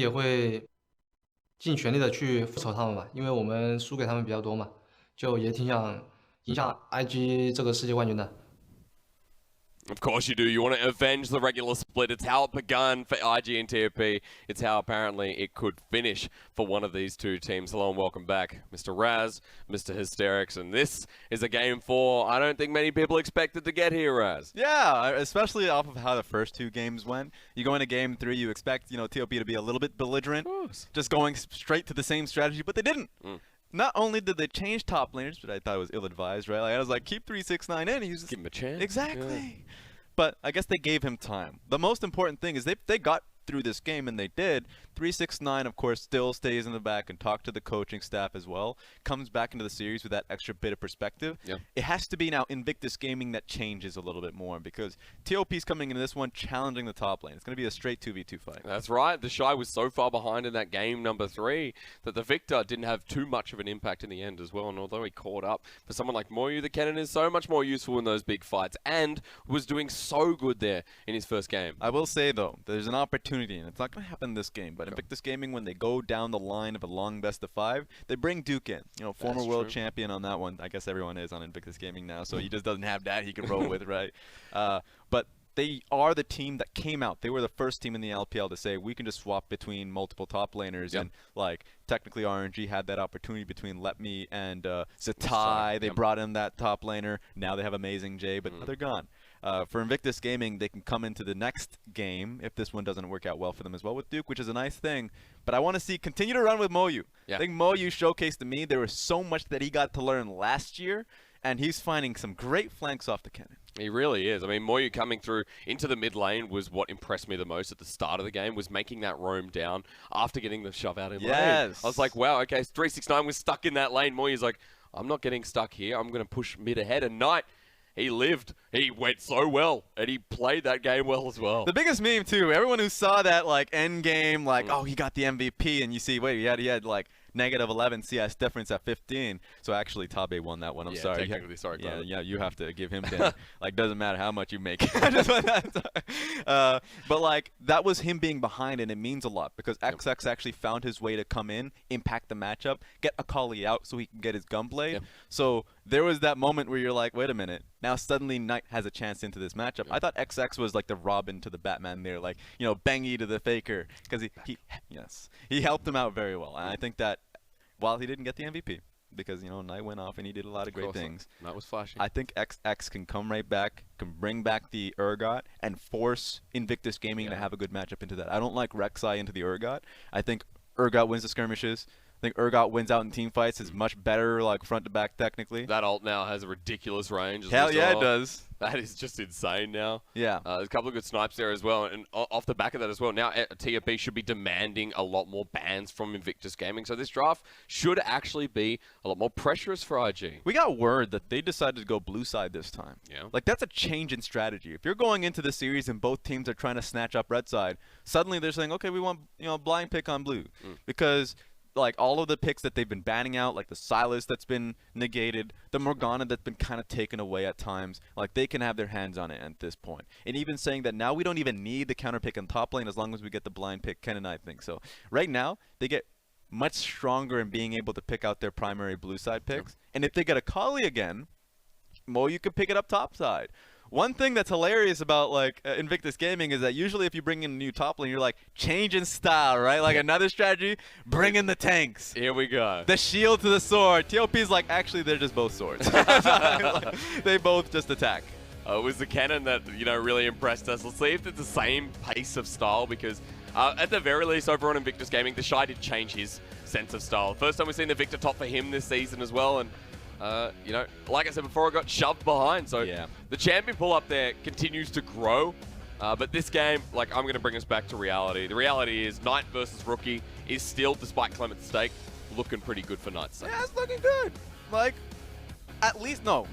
也会尽全力的去复仇他们吧，因为我们输给他们比较多嘛，就也挺想影响 IG 这个世界冠军的。Of course you do. You want to avenge the regular split. It's how it begun for IG and TFP. It's how apparently it could finish for one of these two teams. Hello and welcome back, Mr. Raz, Mr. Hysterics. And this is a game 4 I don't think many people expected to get here, Raz. Yeah, especially off of how the first 2 games went. You go into game 3, you expect, TOP to be a little bit belligerent, just going straight to the same strategy, but they didn't. Not only did they change top laners, but I thought it was ill-advised, right? Like, I was like, keep 369 in. He was just, give him a chance. Exactly. Yeah. But I guess they gave him time. The most important thing is they got through this game, and they did. 369, of course, still stays in the back and talk to the coaching staff as well. Comes back into the series with that extra bit of perspective. Yeah. It has to be now Invictus Gaming that changes a little bit more, because TOP's coming into this one challenging the top lane. It's going to be a straight 2v2 fight. That's right. TheShy was so far behind in that game number 3 that the Victor didn't have too much of an impact in the end as well. And although he caught up, for someone like Moyu, the Cannon is so much more useful in those big fights and was doing so good there in his first game. I will say, though, there's an opportunity, and it's not going to happen this game, but Invictus Gaming, when they go down the line of a long best of 5, they bring Duke in. Former world champion on that one. I guess everyone is on Invictus Gaming now, so he just doesn't have that he can roll with, right? But they are the team that came out. They were the first team in the LPL to say, we can just swap between multiple top laners. And, like, technically RNG had that opportunity between Let Me and Zatai. They brought in that top laner. Now they have Amazing J, but they're gone. For Invictus Gaming, they can come into the next game if this one doesn't work out well for them as well with Duke, which is a nice thing. But I want to see continue to run with Moyu. I think Moyu showcased to me there was so much that he got to learn last year, and he's finding some great flanks off the cannon. He really is. I mean, Moyu coming through into the mid lane was what impressed me the most at the start of the game, was making that roam down after getting the shove out in lane. I was like, wow, okay, 369 was stuck in that lane. Moyu's like, I'm not getting stuck here. I'm going to push mid ahead. And Knight, he lived. He went so well, and he played that game well as well. The biggest meme, too, everyone who saw that, like, end game, like, oh, he got the MVP, and you see, wait, he had like, -11 CS difference at 15. So actually, Tabe won that one. I'm sorry. Technically, sorry. Yeah, you have to give him 10. Like, doesn't matter how much you make. But like, that was him being behind, and it means a lot because XX actually found his way to come in, impact the matchup, get Akali out so he can get his gunblade. So there was that moment where you're like, wait a minute. Now suddenly Knight has a chance into this matchup. I thought XX was like the Robin to the Batman there, like, Bengy to the FLICKR, because he helped him out very well. And I think that while he didn't get the MVP, because Knight went off and he did a lot of great things. That was flashy. I think XX can come right back, can bring back the Urgot, and force Invictus Gaming to have a good matchup into that. I don't like Rek'Sai into the Urgot. I think Urgot wins the skirmishes. I think Urgot wins out in team fights. Is much better, like, front to back technically. That ult now has a ridiculous range. Hell yeah, it does. That is just insane now. Yeah. There's a couple of good snipes there as well. And off the back of that as well, now TFP should be demanding a lot more bans from Invictus Gaming. So this draft should actually be a lot more pressurous for IG. We got word that they decided to go blue side this time. Yeah. Like, that's a change in strategy. If you're going into the series and both teams are trying to snatch up red side, suddenly they're saying, okay, we want, blind pick on blue. Because like, all of the picks that they've been banning out, like the Silas that's been negated, the Morgana that's been kind of taken away at times, like, they can have their hands on it at this point. And even saying that now we don't even need the counter pick on top lane as long as we get the blind pick, Ken and I think. So right now, they get much stronger in being able to pick out their primary blue side picks. And if they get a Kali again, you can pick it up top side. One thing that's hilarious about, like, Invictus Gaming is that usually if you bring in a new top lane, you're like, change in style, right? Like, another strategy, bring in the tanks. Here we go. The shield to the sword. TOP's like, actually, they're just both swords. They both just attack. It was the cannon that, really impressed us. Let's see if it's the same pace of style, because at the very least, over on Invictus Gaming, TheShy did change his sense of style. First time we've seen the Victor top for him this season as well, and like I said before, I got shoved behind. So the champion pull up there continues to grow. But this game, like, I'm going to bring us back to reality. The reality is Knight versus Rookie is still, despite Clement's stake, looking pretty good for Knight's sake. Yeah, it's looking good. Like, at least, no,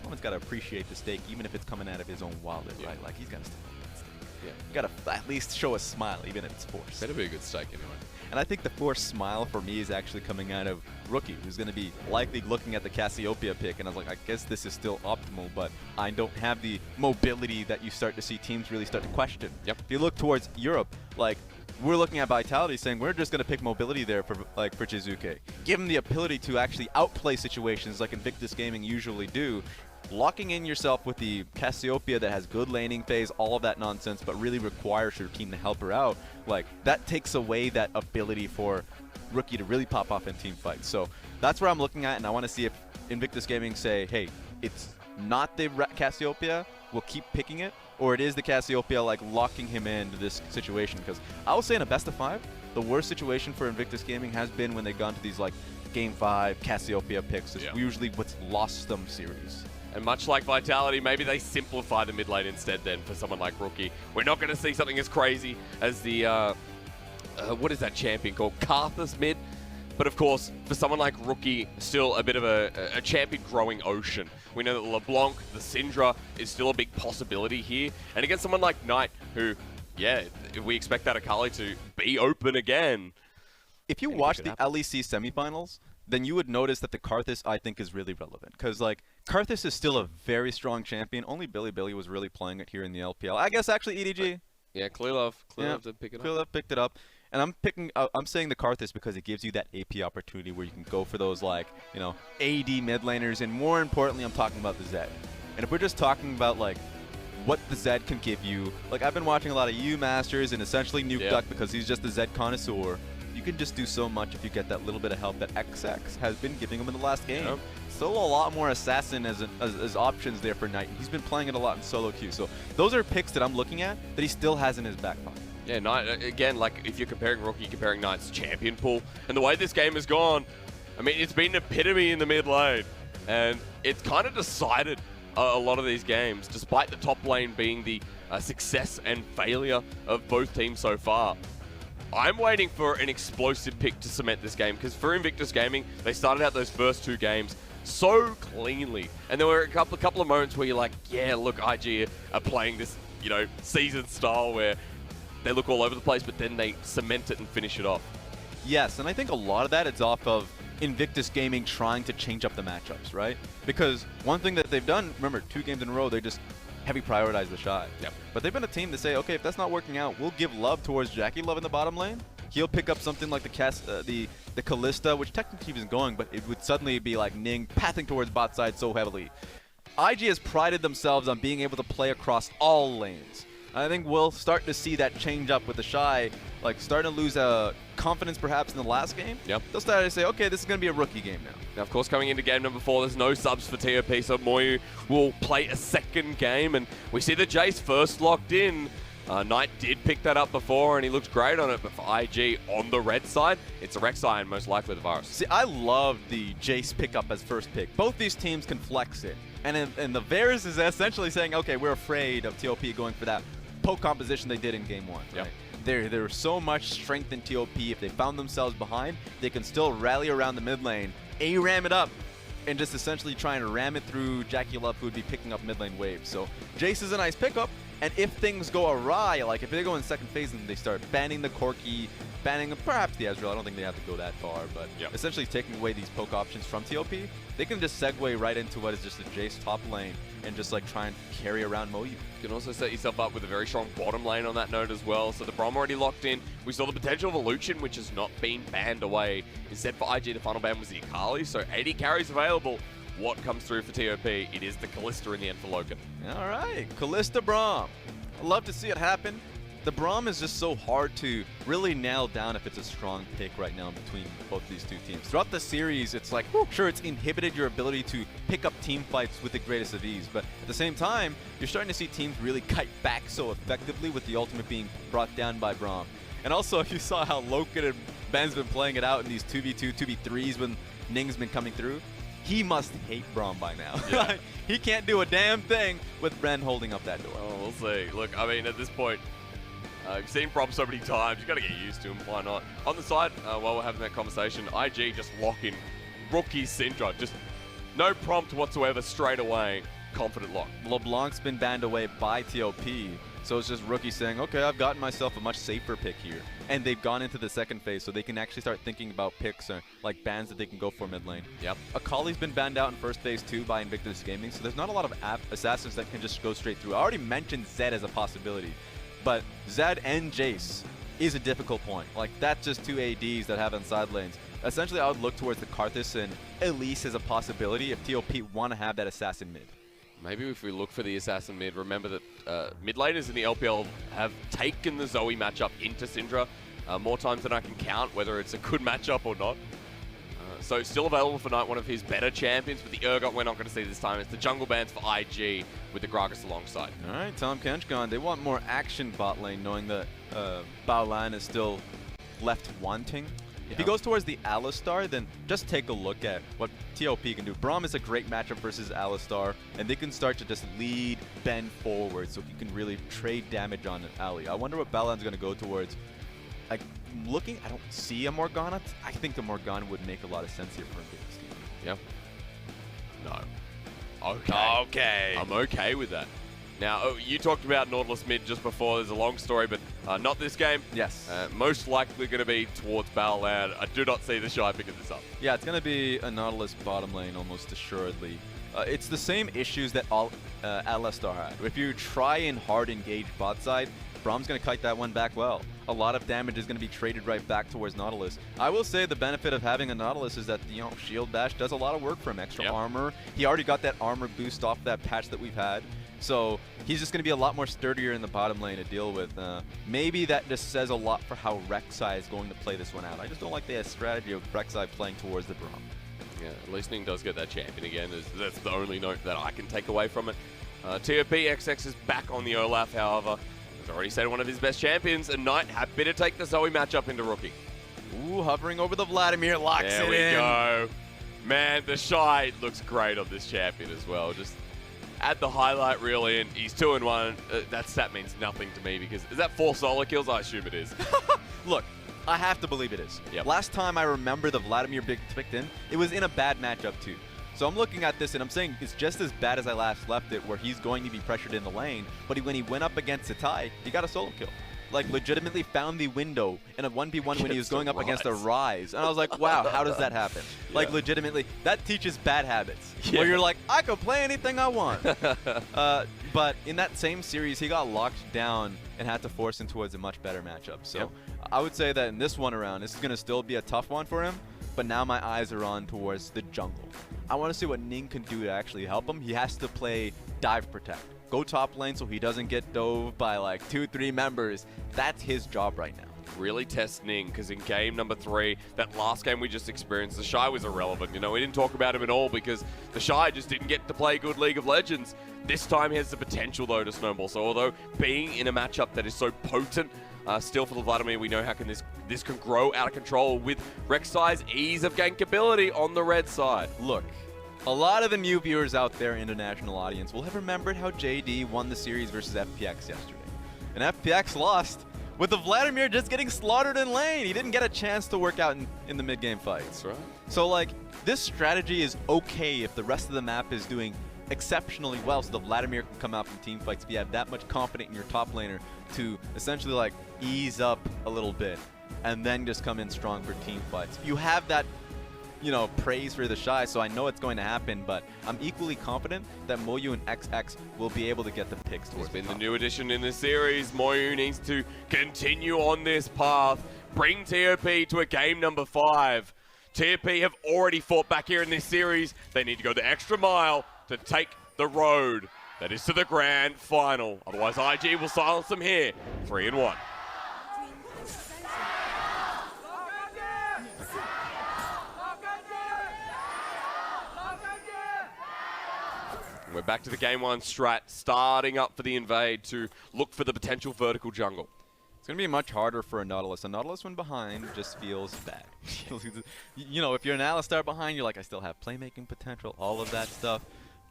Clement's got to appreciate the stake, even if it's coming out of his own wallet, right? Like, he's got to stick with that stake. Yeah. You got to at least show a smile, even if it's forced. Better be a good stake anyway. And I think the forced smile for me is actually coming out of Rookie, who's going to be likely looking at the Cassiopeia pick, and I was like, I guess this is still optimal, but I don't have the mobility that you start to see teams really start to question. Yep. If you look towards Europe, like, we're looking at Vitality saying we're just going to pick mobility there for Jizuke. Give him the ability to actually outplay situations like Invictus Gaming usually do. Locking in yourself with the Cassiopeia that has good laning phase, all of that nonsense, but really requires your team to help her out, like, that takes away that ability for Rookie to really pop off in team fights. So that's where I'm looking at, and I want to see if Invictus Gaming say, hey, it's not the Cassiopeia, we'll keep picking it, or it is the Cassiopeia, like, locking him into this situation. Because I will say in a best of 5, the worst situation for Invictus Gaming has been when they've gone to these, like, Game 5 Cassiopeia picks. It's usually what's lost them series. And much like Vitality, maybe they simplify the mid lane instead then for someone like Rookie. We're not going to see something as crazy as the, what is that champion called? Karthus mid? But of course, for someone like Rookie, still a bit of a champion growing ocean. We know that LeBlanc, the Syndra, is still a big possibility here. And against someone like Knight, who, yeah, we expect that Akali to be open again. If you watch the LEC semifinals, then you would notice that the Karthus, I think, is really relevant. Because, like, Karthus is still a very strong champion. Only Billy was really playing it here in the LPL. I guess, actually, EDG. Yeah, ClearLove did pick it up. ClearLove picked it up. And I'm saying the Karthus because it gives you that AP opportunity where you can go for those, like, you know, AD mid laners. And more importantly, I'm talking about the Zed. And if we're just talking about, like, what the Zed can give you, like, I've been watching a lot of U Masters and essentially Nuke Duck because he's just the Zed connoisseur. You can just do so much if you get that little bit of help that XX has been giving him in the last game. Yep. Still a lot more assassin as options there for Knight. He's been playing it a lot in solo queue. So those are picks that I'm looking at that he still has in his back pocket. Yeah, Knight, again, like if you're comparing Rookie, comparing Knight's champion pool, and the way this game has gone, I mean, it's been an epitome in the mid lane. And it's kind of decided a lot of these games, despite the top lane being the success and failure of both teams so far. I'm waiting for an explosive pick to cement this game, because for Invictus Gaming, they started out those first 2 games so cleanly. And there were a couple of moments where you're like, yeah, look, IG are playing this, you know, season style where they look all over the place, but then they cement it and finish it off. Yes, and I think a lot of that is off of Invictus Gaming trying to change up the matchups, right? Because one thing that they've done, remember, 2 games in a row, they just heavy prioritize TheShy. Yep. But they've been a team to say, okay, if that's not working out, we'll give love towards JackeyLove in the bottom lane. He'll pick up something like the Callista, which technically isn't going, but it would suddenly be like Ning pathing towards bot side so heavily. IG has prided themselves on being able to play across all lanes. I think we'll start to see that change up with TheShy, like starting to lose confidence perhaps in the last game. Yep. They'll start to say, okay, this is going to be a rookie game now. Now, of course, coming into game number 4, there's no subs for TOP, so Moyu will play a second game, and we see the Jace first locked in. Knight did pick that up before, and he looks great on it, but for IG on the red side, it's a Rek'Sai and most likely the Virus. See, I love the Jace pickup as first pick. Both these teams can flex it, and the Varus is essentially saying, okay, we're afraid of TOP going for that poke composition they did in game 1. Right? Yep. There's so much strength in TOP. If they found themselves behind, they can still rally around the mid lane, ram it up, and just essentially try and ram it through JackeyLove, who would be picking up mid lane waves. So Jace is a nice pickup, and if things go awry, like if they go in second phase and they start banning the Corki, banning perhaps the Ezreal, I don't think they have to go that far, but essentially taking away these poke options from TOP, they can just segue right into what is just a Jace top lane and just like try and carry around Moyu. You can also set yourself up with a very strong bottom lane on that note as well. So the Braum already locked in. We saw the potential of a Lucian, which has not been banned away. Instead for IG, the final ban was the Akali, so 80 carries available. What comes through for TOP? It is the Callista in the end for LokeN. All right, Callista Braum. I'd love to see it happen. The Braum is just so hard to really nail down if it's a strong pick right now between both these two teams. Throughout the series, it's like, sure, it's inhibited your ability to pick up team fights with the greatest of ease, but at the same time, you're starting to see teams really kite back so effectively with the ultimate being brought down by Braum. And also, if you saw how LokeN and Ben's been playing it out in these 2v2, 2v3s when Ning's been coming through, he must hate Braum by now. Yeah. He can't do a damn thing with Ben holding up that door. Oh, we'll see. Look, I mean, at this point, you've seen Braum so many times, you got to get used to him. Why not? On the side, while we're having that conversation, IG just lock in Rookie Syndra. Just no prompt whatsoever, straight away. Confident lock. LeBlanc's been banned away by TOP, so it's just Rookie saying, okay, I've gotten myself a much safer pick here. And they've gone into the second phase, so they can actually start thinking about picks like bans that they can go for mid lane. Yep. Akali's been banned out in first phase too by Invictus Gaming, so there's not a lot of assassins that can just go straight through. I already mentioned Zed as a possibility, but Zed and Jace is a difficult point. Like, that's just 2 ADs that have on side lanes. Essentially, I would look towards the Karthus and Elise as a possibility if TOP want to have that assassin mid. Maybe if we look for the assassin mid, remember that mid laners in the LPL have taken the Zoe matchup into Syndra more times than I can count, whether it's a good matchup or not. So still available for Knight, one of his better champions, but the Urgot we're not going to see this time. It's the jungle bans for IG with the Gragas alongside. All right, Tom Kenchcon, they want more action bot lane, knowing that Baolan is still left wanting. If he goes towards the Alistar, then just take a look at what TOP can do. Braum is a great matchup versus Alistar, and they can start to just lead Ben forward, so he can really trade damage on an ally. I wonder what Baolan's going to go towards. Like, looking, I don't see a Morgana. I think the Morgana would make a lot of sense here for Invictus game. Yeah. No. Okay. Okay. I'm okay with that. Now, you talked about Nautilus mid just before. There's a long story, but not this game. Yes. Most likely going to be towards Baolan. I do not see TheShy picking this up. Yeah, it's going to be a Nautilus bottom lane almost assuredly. It's the same issues that Alistar had. If you try and hard engage bot side, Braum's going to kite that one back well. A lot of damage is going to be traded right back towards Nautilus. I will say the benefit of having a Nautilus is that, you know, Shield Bash does a lot of work for him. Extra armor. He already got that armor boost off that patch that we've had. So he's just going to be a lot more sturdier in the bottom lane to deal with. Maybe that just says a lot for how Rek'Sai is going to play this one out. I just don't like the strategy of Rek'Sai playing towards the Braum. Yeah, at least Ning does get that champion again. That's the only note that I can take away from it. TOP XX is back on the Olaf, however. He's already said one of his best champions, and Knight happy to take the Zoe matchup into Rookie. Ooh, hovering over the Vladimir, locks it in. There we go. Man, TheShy looks great on this champion as well. Just add the highlight reel in. He's 2-1. That stat means nothing to me because is that 4 solo kills? I assume it is. Look, I have to believe it is. Yep. Last time I remember the Vladimir big picked in, it was in a bad matchup too. So I'm looking at this and I'm saying it's just as bad as I last left it, where he's going to be pressured in the lane, but when he went up against TheShy, he got a solo kill. Like, legitimately found the window in a 1v1 when he was going up against a Ryze. And I was like, wow, how does that happen? Yeah. Like, legitimately, that teaches bad habits. Yeah. Where you're like, I can play anything I want. But in that same series, he got locked down and had to force him towards a much better matchup. So I would say that in this one around, this is going to still be a tough one for him. But now my eyes are on towards the jungle. I want to see what Ning can do to actually help him. He has to play dive protect. Go top lane so he doesn't get dove by like 2-3 members. That's his job right now. Really test Ning, because in game number 3, that last game we just experienced, TheShy was irrelevant. You know, we didn't talk about him at all because TheShy just didn't get to play good League of Legends. This time he has the potential though to snowball. So although being in a matchup that is so potent, still for the Vladimir, we know how this can grow out of control with Rek'Sai's ease of gankability on the red side. Look, a lot of the new viewers out there, international audience, will have remembered how JD won the series versus FPX yesterday. And FPX lost with the Vladimir just getting slaughtered in lane. He didn't get a chance to work out in the mid-game fights. That's right. So, like, this strategy is okay if the rest of the map is doing exceptionally well, so the Vladimir can come out from team fights if you have that much confidence in your top laner to essentially, like, ease up a little bit and then just come in strong for team fights. You have that, you know, praise for TheShy, so I know it's going to happen, but I'm equally confident that Moyu and XX will be able to get the picks towards the top. It's been the new addition in this series. Moyu needs to continue on this path, bring TOP to a game number 5. TOP have already fought back here in this series. They need to go the extra mile to take the road that is to the grand final. Otherwise, IG will silence them here, 3-1. We're back to the game 1 strat, starting up for the invade to look for the potential vertical jungle. It's going to be much harder for a Nautilus. A Nautilus when behind just feels bad. You know, if you're an Alistar behind, you're like, I still have playmaking potential, all of that stuff.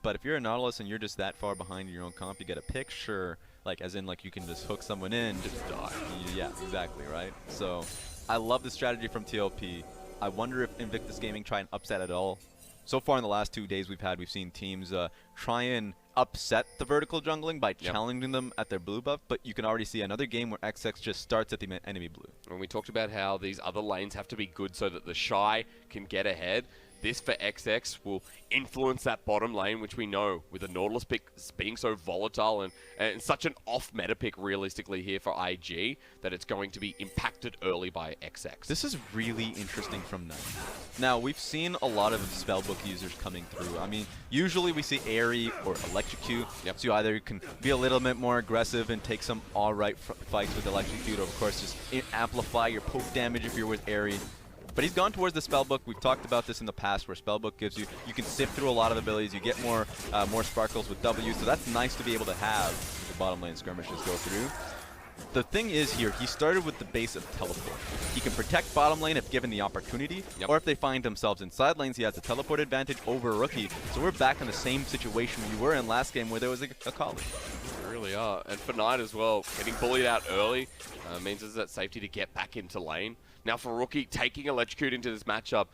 But if you're a Nautilus and you're just that far behind in your own comp, you get a pick, sure, like as in like you can just hook someone in, just die. Yeah, exactly, right? So I love the strategy from TOP. I wonder if Invictus Gaming try and upset at all. So far in the last 2 days we've seen teams try and upset the vertical jungling by challenging them at their blue buff, but you can already see another game where XX just starts at the enemy blue. And we talked about how these other lanes have to be good so that TheShy can get ahead. this for XX will influence that bottom lane, which we know with the Nautilus pick being so volatile and such an off-meta pick realistically here for IG, that it's going to be impacted early by XX. This is really interesting from Ning. Now, we've seen a lot of Spellbook users coming through. I mean, usually we see Airy or Electrocute, so you either can be a little bit more aggressive and take some alright fights with Electrocute, or of course just amplify your poke damage if you're with Airy. But he's gone towards the Spellbook. We've talked about this in the past, where Spellbook gives you can sift through a lot of abilities, you get more sparkles with W, so that's nice to be able to have if the bottom lane skirmishes go through. The thing is here, he started with the base of teleport. He can protect bottom lane if given the opportunity, or if they find themselves in side lanes, he has a teleport advantage over a Rookie. So we're back in the same situation we were in last game, where there was a collie. We really are. And for Knight as well, getting bullied out early means there's that safety to get back into lane. Now for Rookie, taking Electrocute into this matchup,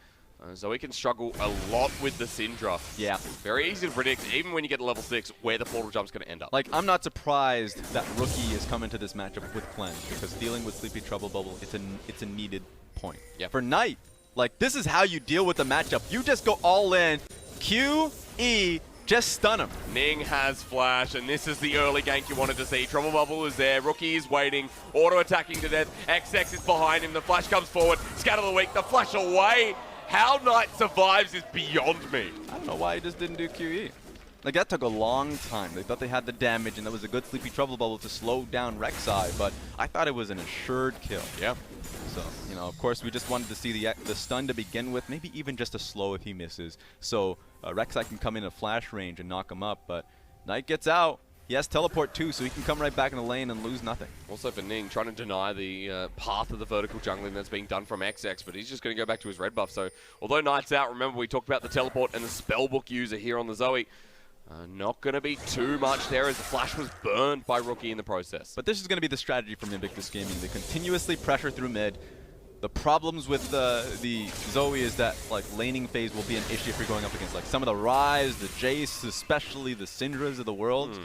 Zoe can struggle a lot with the Syndra. Yeah. Very easy to predict, even when you get to level 6, where the portal jump's going to end up. Like, I'm not surprised that Rookie is coming to this matchup with Cleanse, because dealing with Sleepy Trouble Bubble, it's a needed point. Yep. For Knight, like, this is how you deal with the matchup. You just go all in, Q, E, just stun him. Ning has flash, and this is the early gank you wanted to see. Trouble Bubble is there, Rookie is waiting, auto-attacking to death, XX is behind him, the flash comes forward, Scatter the Weak, the flash away. How Knight survives is beyond me. I don't know why he just didn't do QE. Like, that took a long time. They thought they had the damage, and that was a good Sleepy Trouble Bubble to slow down Rek'Sai, but I thought it was an assured kill. Yeah. So, you know, of course, we just wanted to see the stun to begin with, maybe even just a slow if he misses. So, Rek'Sai can come in a flash range and knock him up, but Knight gets out. He has teleport too, so he can come right back in the lane and lose nothing. Also for Ning, trying to deny the path of the vertical jungling that's being done from XX, but he's just going to go back to his red buff. So, although Knight's out, remember we talked about the teleport and the spellbook user here on the Zoe. Not going to be too much there, as the flash was burned by Rookie in the process. But this is going to be the strategy from Invictus Gaming. They continuously pressure through mid. The problems with the Zoe is that, like, laning phase will be an issue if you're going up against, like, some of the Ryze, the Jace, especially the Syndras of the world.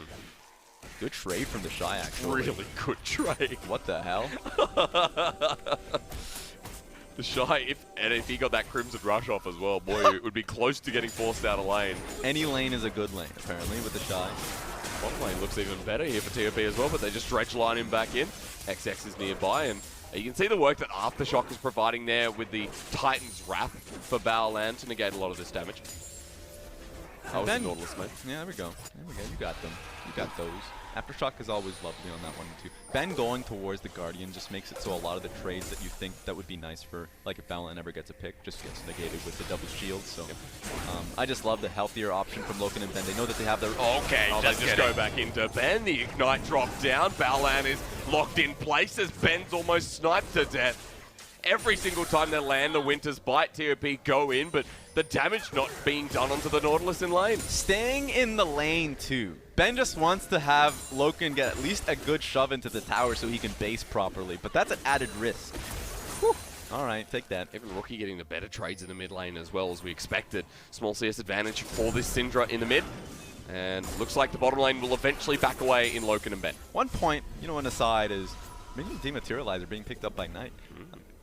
Good trade from TheShy, actually. Really good trade. What the hell? TheShy, if he got that Crimson Rush off as well, boy, it would be close to getting forced out of lane. Any lane is a good lane, apparently, with TheShy. Bottom lane looks even better here for TOP as well, but they just dredge line him back in. XX is nearby, and you can see the work that Aftershock is providing there with the Titan's Wrap for Baolan to negate a lot of this damage. That was the Nautilus, mate. Yeah, there we go. There we go. You got them. You got those. Aftershock is always lovely on that one, too. Ben going towards the Guardian just makes it so a lot of the trades that you think that would be nice for, like, if Baolan ever gets a pick, just gets negated with the double shield. So, I just love the healthier option from LokeN and Ben. They know that they have their... Okay, just go back into Ben. The Ignite dropped down. Baolan is locked in place as Ben's almost sniped to death. Every single time they land the Winter's Bite, TOP go in, but the damage not being done onto the Nautilus in lane. Staying in the lane, too. Ben just wants to have LokeN get at least a good shove into the tower so he can base properly, but that's an added risk. Whew. All right, take that. Even Rookie getting the better trades in the mid lane as well as we expected. Small CS advantage for this Syndra in the mid. And looks like the bottom lane will eventually back away in LokeN and Ben. One point, you know, on the side is Minion Dematerializer being picked up by Knight.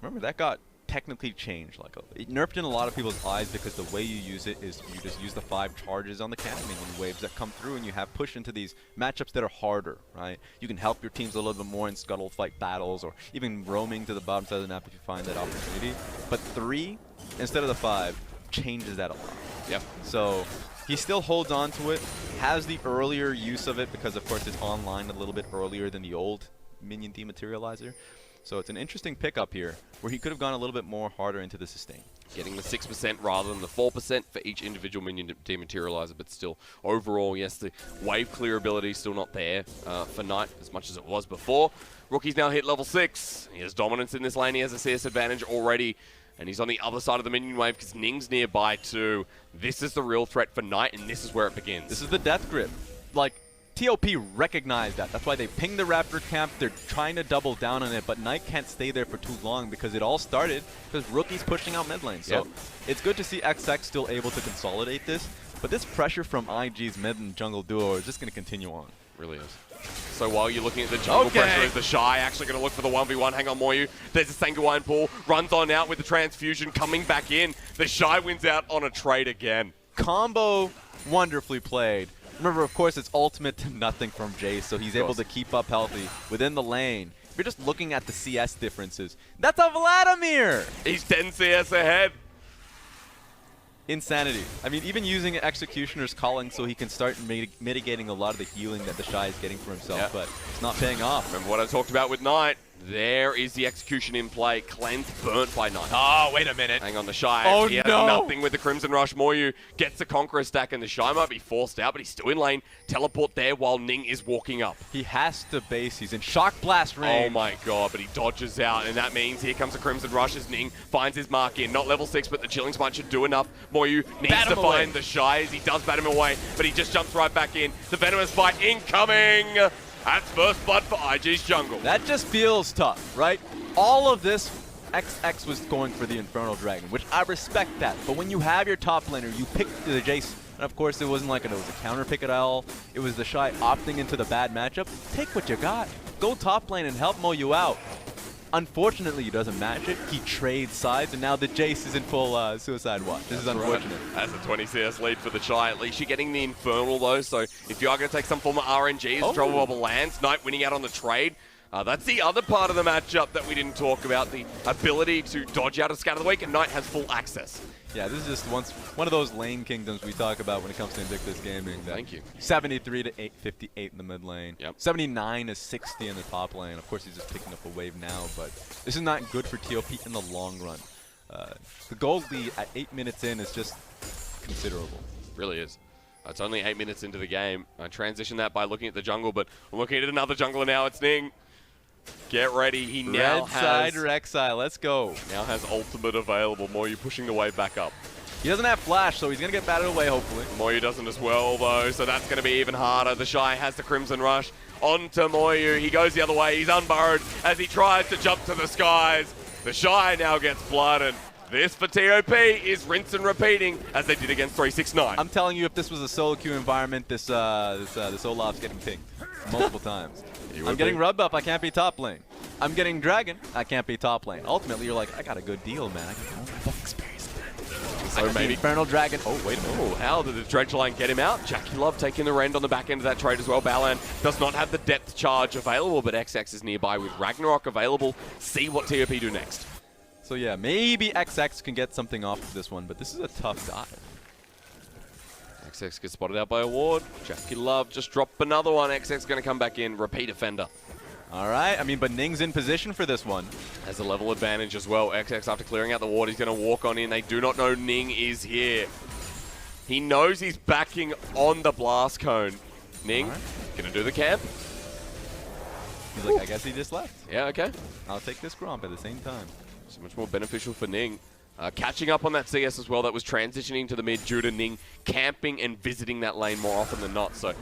Remember, that got technically changed. Like, it nerfed in a lot of people's eyes because the way you use it is you just use the 5 charges on the cannon minion waves that come through, and you have push into these matchups that are harder, right? You can help your teams a little bit more in scuttle fight battles, or even roaming to the bottom side of the map if you find that opportunity. But 3 instead of the 5 changes that a lot. Yep. So he still holds on to it, has the earlier use of it because, of course, it's online a little bit earlier than the old Minion Dematerializer. So it's an interesting pickup here, where he could have gone a little bit more harder into the sustain. Getting the 6% rather than the 4% for each individual minion dematerializer, but still, overall, yes, the wave clear ability is still not there for Knight as much as it was before. Rookie's now hit level 6. He has dominance in this lane. He has a CS advantage already, and he's on the other side of the minion wave because Ning's nearby too. This is the real threat for Knight, and this is where it begins. This is the death grip. Like, TOP recognized that. That's why they pinged the Raptor camp. They're trying to double down on it, but Knight can't stay there for too long because it all started because Rookie's pushing out mid lane. So it's good to see XX still able to consolidate this, but this pressure from IG's mid and jungle duo is just going to continue on. Really is. So while you're looking at the jungle pressure, is TheShy actually going to look for the 1v1? Hang on, Moyu. There's a Sanguine pull. Runs on out with the transfusion coming back in. TheShy wins out on a trade again. Combo wonderfully played. Remember, of course, it's ultimate to nothing from Jace, so he's able to keep up healthy within the lane. If you're just looking at the CS differences, that's a Vladimir! He's 10 CS ahead. Insanity. I mean, even using Executioner's Calling so he can start mitigating a lot of the healing that TheShy is getting for himself, but it's not paying off. Remember what I talked about with Knight? There is the execution in play. Cleanse burnt by Knight. Oh, wait a minute. Hang on, TheShy. Oh, he has no. nothing with the Crimson Rush. Moyu gets the Conqueror stack, and TheShy might be forced out, but he's still in lane. Teleport there while Ning is walking up. He has to base. He's in Shock Blast range. Oh my god, but he dodges out, and that means here comes the Crimson Rush as Ning finds his mark in. Not level 6, but the Chilling Smite should do enough. Moyu needs to find TheShy as he does bat him away, but he just jumps right back in. The Venomous Bite incoming! That's first blood for IG's jungle. That just feels tough, right? All of this, XX was going for the Infernal Dragon, which I respect that. But when you have your top laner, you pick the Jace, and of course it wasn't like it was a counter pick at all. It was TheShy opting into the bad matchup. Take what you got. Go top lane and help Moyu out. Unfortunately, he doesn't match it. He trades sides, and now the Jace is in full Suicide Watch. This is unfortunate. That's a 20 CS lead for TheShy. At least you're getting the Infernal, though, so if you are going to take some form of RNG as Trouble Bubble lands, Knight winning out on the trade. That's the other part of the matchup that we didn't talk about, the ability to dodge out of Scatter the Weak, and Knight has full access. Yeah, this is just one of those lane kingdoms we talk about when it comes to Invictus Gaming. Thank you. 73 to 58 in the mid lane. Yep. 79 to 60 in the top lane. Of course, he's just picking up a wave now, but this is not good for TOP in the long run. The gold lead at 8 minutes in is just considerable. Really is. It's only 8 minutes into the game. I transition that by looking at the jungle, but I'm looking at another jungler now. It's Ning. Get ready. He now Red side Rek'Sai, let's go. Now has ultimate available. Moyu pushing the wave back up. He doesn't have flash, so he's going to get batted away, hopefully. Moyu doesn't as well, though, so that's going to be even harder. TheShy has the Crimson Rush onto Moyu. He goes the other way. He's unburrowed as he tries to jump to the skies. TheShy now gets blood, and this for TOP is rinse and repeating as they did against 369. I'm telling you, if this was a solo queue environment, this Olaf's getting pinged multiple times. I'm getting rub up, I can't be top lane. I'm getting dragon, I can't be top lane. Ultimately, you're like, I got a good deal, man. I got all my buff experience. So maybe Infernal Dragon. Oh, wait a minute. Oh, how did the Dredge line get him out? JackeyLove taking the rend on the back end of that trade as well. Baolan does not have the depth charge available, but XX is nearby with Ragnarok available. See what TOP do next. So yeah, maybe XX can get something off of this one, but this is a tough dive. XX gets spotted out by a ward. JackeyLove just dropped another one. XX going to come back in. Repeat offender. All right, I mean, but Ning's in position for this one. Has a level advantage as well. XX, after clearing out the ward, he's going to walk on in. They do not know Ning is here. He knows he's backing on the blast cone. Ning, going to do the camp. He's like, I guess he just left. Yeah, okay. I'll take this Gromp at the same time. So much more beneficial for Ning. Catching up on that CS as well, that was transitioning to the mid due to Ning camping and visiting that lane more often than not. So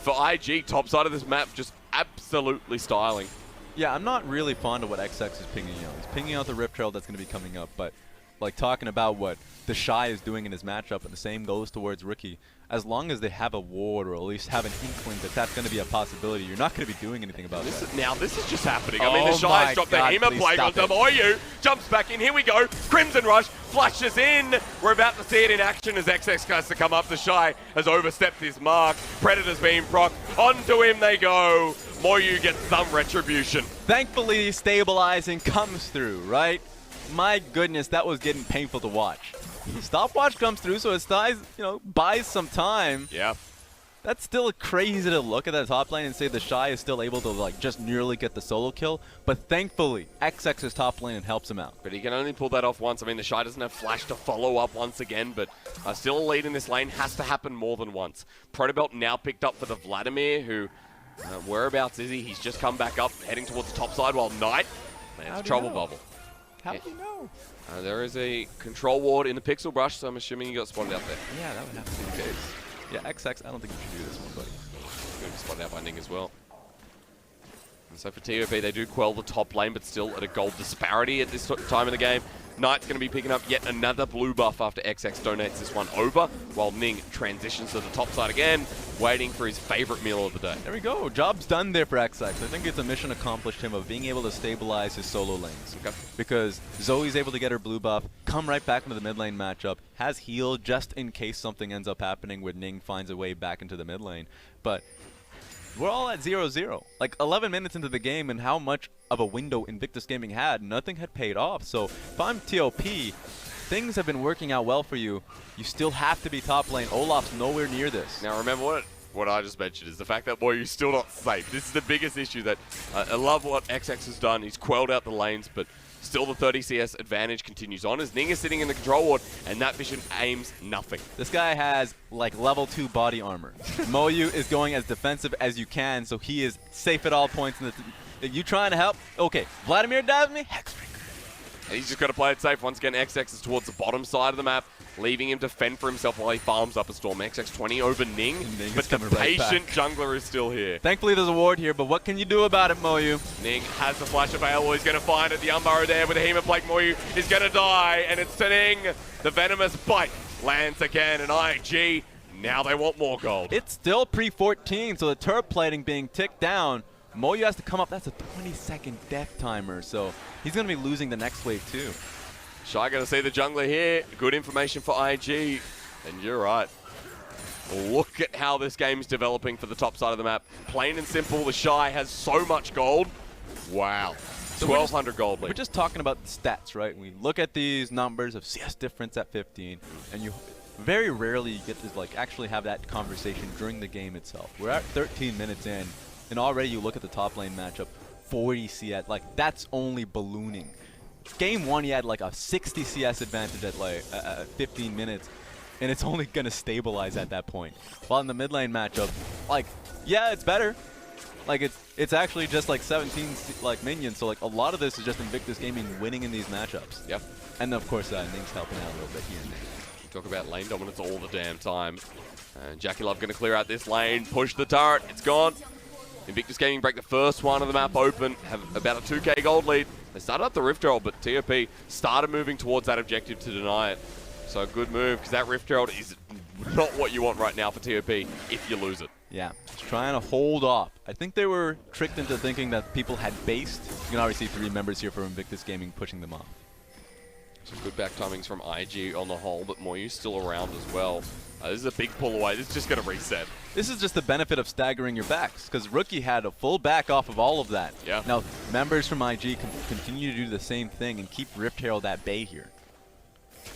for IG, top side of this map, just absolutely styling. Yeah, I'm not really fond of what XX is pinging out. He's pinging out the Rip Trail that's going to be coming up, but like talking about what TheShy is doing in his matchup, and the same goes towards Rookie. As long as they have a ward, or at least have an inkling that that's going to be a possibility, you're not going to be doing anything about that. Now this is just happening. I mean, TheShy's dropped the Hema Plague onto Moyu, jumps back in, here we go, Crimson Rush, flashes in. We're about to see it in action as XX has to come up. TheShy has overstepped his mark. Predator's being proc, onto him they go. Moyu gets some retribution. Thankfully, stabilizing comes through, right? My goodness, that was getting painful to watch. Stopwatch comes through, so it buys some time. Yeah. That's still crazy to look at that top lane and say TheShy is still able to like just nearly get the solo kill, but thankfully XX's top lane helps him out. But he can only pull that off once. I mean, TheShy doesn't have flash to follow up once again, but still a lead in this lane has to happen more than once. Protobelt now picked up for the Vladimir, who, whereabouts is he? He's just come back up, heading towards the top side, while Knight lands Trouble Bubble. How do you know? There is a control ward in the Pixel Brush, so I'm assuming he got spotted out there. Yeah, that would have to be the case. Yeah, XX, I don't think you should do this one, buddy. He's going to be spotted out by Ning as well. And so for TOP, they do quell the top lane, but still at a gold disparity at this time of the game. Knight's going to be picking up yet another blue buff after XX donates this one over, while Ning transitions to the top side again, waiting for his favorite meal of the day. There we go. Job's done there for XX. I think it's a mission accomplished him of being able to stabilize his solo lanes. Okay. Because Zoe's able to get her blue buff, come right back into the mid lane matchup, has heal just in case something ends up happening where Ning finds a way back into the mid lane. But we're all at 0-0. Like 11 minutes into the game, and how much of a window Invictus Gaming had, nothing had paid off. So if I'm TOP, things have been working out well for you. You still have to be top lane. Olaf's nowhere near this. Now remember what I just mentioned is the fact that Moyu's still not safe. This is the biggest issue that I love what XX has done. He's quelled out the lanes, but still the 30 CS advantage continues on as Ning is sitting in the control ward, and that vision aims nothing. This guy has like level 2 body armor. Moyu is going as defensive as you can, so he is safe at all points. You trying to help? Okay, Vladimir dives me, Hexbreaker. And he's just got to play it safe. Once again, XX is towards the bottom side of the map, leaving him to fend for himself while he farms up a storm. XX 20 over Ning, but the patient jungler is still here. Thankfully there's a ward here, but what can you do about it, Moyu? Ning has the flash available. He's going to find it. The Unburrow there with a Hemoplague. Moyu is going to die, and it's to Ning. The venomous bite lands again, and IG, now they want more gold. It's still pre-14, so the turret plating being ticked down. Moyu has to come up. That's a 20-second death timer, so he's going to be losing the next wave too. Shy going to see the jungler here. Good information for IG. And you're right. Look at how this game is developing for the top side of the map. Plain and simple, TheShy has so much gold. Wow. So 1,200 gold lead. We're just talking about the stats, right? We look at these numbers of CS difference at 15, and you very rarely get to like actually have that conversation during the game itself. We're at 13 minutes in, and already you look at the top lane matchup, 40 CS. Like, that's only ballooning. Game 1, he had like a 60 CS advantage at like 15 minutes, and it's only going to stabilize at that point. While in the mid lane matchup, like, yeah, it's better. Like, it's actually just like 17 like minions, so like a lot of this is just Invictus Gaming winning in these matchups. Yep. And of course, Ning's helping out a little bit here and there. Talk about lane dominance all the damn time. And JackeyLove going to clear out this lane, push the turret, it's gone. Invictus Gaming break the first one of the map open, have about a 2k gold lead. They started up the Rift Herald, but TOP started moving towards that objective to deny it. So a good move, because that Rift Herald is not what you want right now for TOP if you lose it. Yeah, just trying to hold off. I think they were tricked into thinking that people had based. You can already see 3 members here from Invictus Gaming pushing them off. Some good back timings from IG on the whole, but Moyu's still around as well. This is a big pull away. This is just going to reset. This is just the benefit of staggering your backs, because Rookie had a full back off of all of that. Yeah. Now, members from IG can continue to do the same thing and keep Rift Herald at bay here.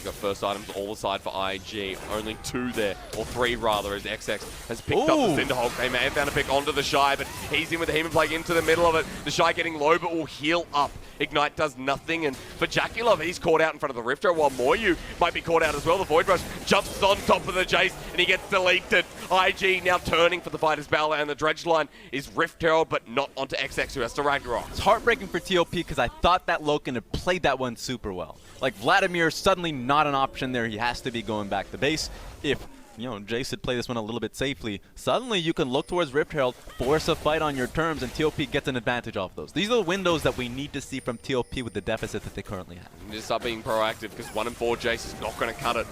Got first items all aside for IG. Only 2 there, or 3 rather, as XX has picked up the Cinderhulk. They may have found a pick onto TheShy, but he's in with the Hemoplague into the middle of it. TheShy getting low, but will heal up. Ignite does nothing, and for JackeyLove, he's caught out in front of the Rifter, while Moyu might be caught out as well. The Void Rush jumps on top of the Jace, and he gets deleted. IG now turning for the fight as Baolan, and the Dredge line is Rift Herald, but not onto XX, who has to Ragnarok. It's heartbreaking for TOP, because I thought that LokeN had played that one super well. Like, Vladimir suddenly not an option there. He has to be going back to base. If, you know, Jace had played this one a little bit safely, suddenly you can look towards Rift Herald, force a fight on your terms, and TOP gets an advantage off those. These are the windows that we need to see from TOP with the deficit that they currently have. Just start being proactive, because 1 and 4 Jace is not going to cut it.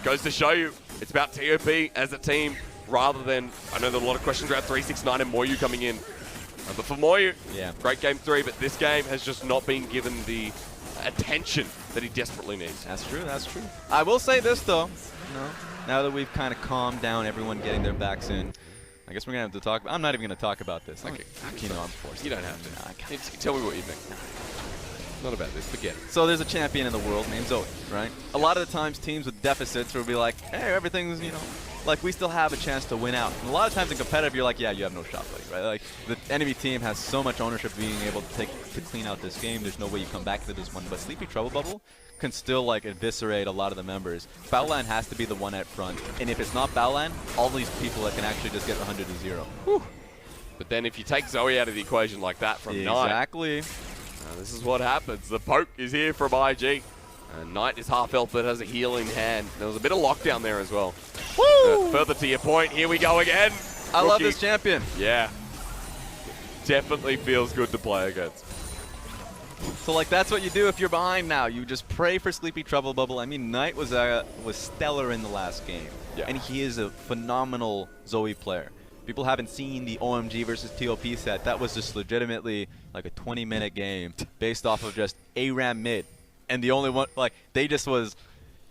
Goes to show you, it's about TOP as a team, rather than, I know there are a lot of questions around 369 and Moyu coming in. But for Moyu, yeah, great game 3, but this game has just not been given the attention that he desperately needs. That's true, that's true. I will say this though, now that we've kind of calmed down everyone getting their backs in, I guess we're going to have to talk, I'm not even going to talk about this. Okay. You know I'm forced. You don't have to. No, I can't. Tell me what you think. Not about this, forget it. So there's a champion in the world named Zoe, right? A lot of the times teams with deficits will be like, hey, everything's, you know, like we still have a chance to win out. And a lot of times in competitive, you're like, yeah, you have no shot, buddy, right? Like the enemy team has so much ownership of being able to clean out this game. There's no way you come back to this one. But Sleepy Trouble Bubble can still like eviscerate a lot of the members. Baolan has to be the one at front. And if it's not Baolan, all these people that can actually just get 100 to 0. Whew. But then if you take Zoe out of the equation like that from exactly. Knight, this is what happens. The poke is here from IG. Knight is half health but has a healing hand. There was a bit of lockdown there as well. Woo! Further to your point, here we go again. I love this champion. Yeah. Definitely feels good to play against. So like that's what you do if you're behind now. You just pray for Sleepy Trouble Bubble. I mean, Knight was stellar in the last game, and he is a phenomenal Zoe player. People haven't seen the OMG versus TOP set. That was just legitimately like a 20-minute game based off of just ARAM mid, and the only one like they just was.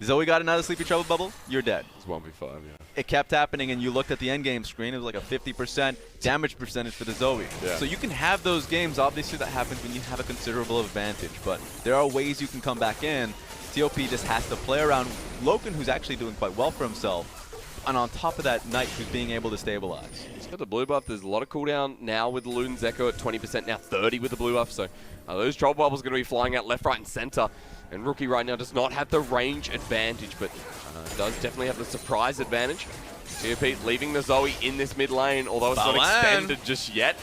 Zoe got another Sleepy Trouble Bubble, you're dead. It's 1v5, yeah. It kept happening, and you looked at the endgame screen, it was like a 50% damage percentage for the Zoe. Yeah. So you can have those games, obviously that happens when you have a considerable advantage, but there are ways you can come back in. TOP just has to play around LokeN, who's actually doing quite well for himself, and on top of that, Knight, who's being able to stabilize. He's got the blue buff. There's a lot of cooldown now with Luden's Echo at 20%, now 30 with the blue buff, so those Trouble Bubbles are going to be flying out left, right, and center. And Rookie right now does not have the range advantage, but does definitely have the surprise advantage. TOP leaving the Zoe in this mid lane, although it's not extended just yet.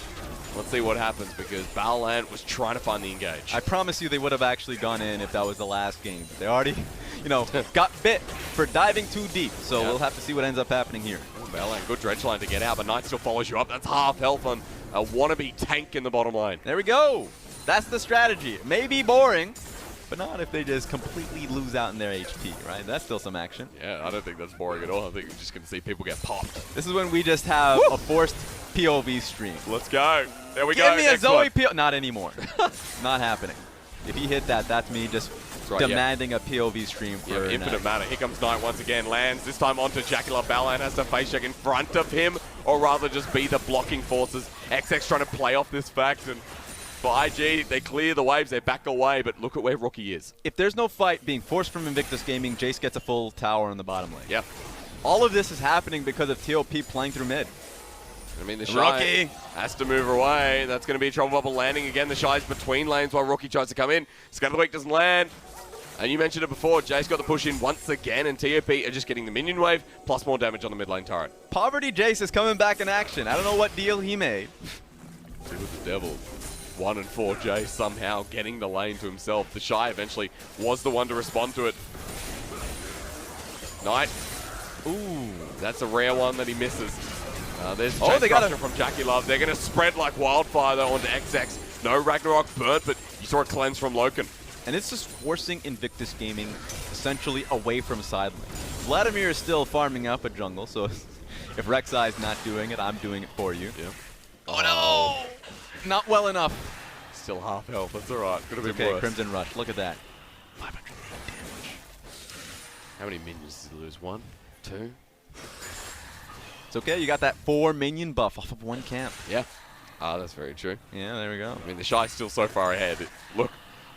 Let's see what happens, because Baolan was trying to find the engage. I promise you they would have actually gone in if that was the last game. But they already, you know, got bit for diving too deep. So we'll have to see what ends up happening here. Baolan, good dredge line to get out, but Knight still follows you up. That's half health on a wannabe tank in the bottom lane. There we go. That's the strategy. It may be boring, but not if they just completely lose out in their HP, right? That's still some action. Yeah, I don't think that's boring at all. I think we're just going to see people get popped. This is when we just have a forced POV stream. Let's go. There we go. Give me a Zoe POV. Not anymore. Not happening. If you hit that, that's me just demanding a POV stream for infinite mana. Here comes Knight once again. Lands this time onto JackeyLove. Baolan has to face check in front of him, or rather just be the blocking forces. XX trying to play off this fact, and for IG, they clear the waves, they back away, but look at where Rookie is. If there's no fight being forced from Invictus Gaming, Jace gets a full tower in the bottom lane. Yep. All of this is happening because of TOP playing through mid. I mean, TheShy has to move away. That's going to be a Trouble Bubble landing again. TheShy's between lanes while Rookie tries to come in. Scatter the Week doesn't land. And you mentioned it before, Jace got the push in once again, and TOP are just getting the minion wave, plus more damage on the mid lane turret. Poverty Jace is coming back in action. I don't know what deal he made. With the devil. 1 and 4, Jace somehow getting the lane to himself. TheShy eventually was the one to respond to it. Knight. Ooh, that's a rare one that he misses. There's they got from JackeyLove. They're going to spread like wildfire though onto XX. No Ragnarok burnt, but you saw a cleanse from LokeN. And it's just forcing Invictus Gaming essentially away from side lane. Vladimir is still farming up a jungle, so if Rek'Sai is not doing it, I'm doing it for you. Yeah. Oh no! Not well enough. Still half health. That's all right. Could have been okay, worse. Crimson Rush. Look at that. 500 damage. How many minions did he lose? 1, 2? It's okay. You got that 4 minion buff off of 1 camp. Yeah. Ah, that's very true. Yeah, there we go. I mean, TheShy's still so far ahead.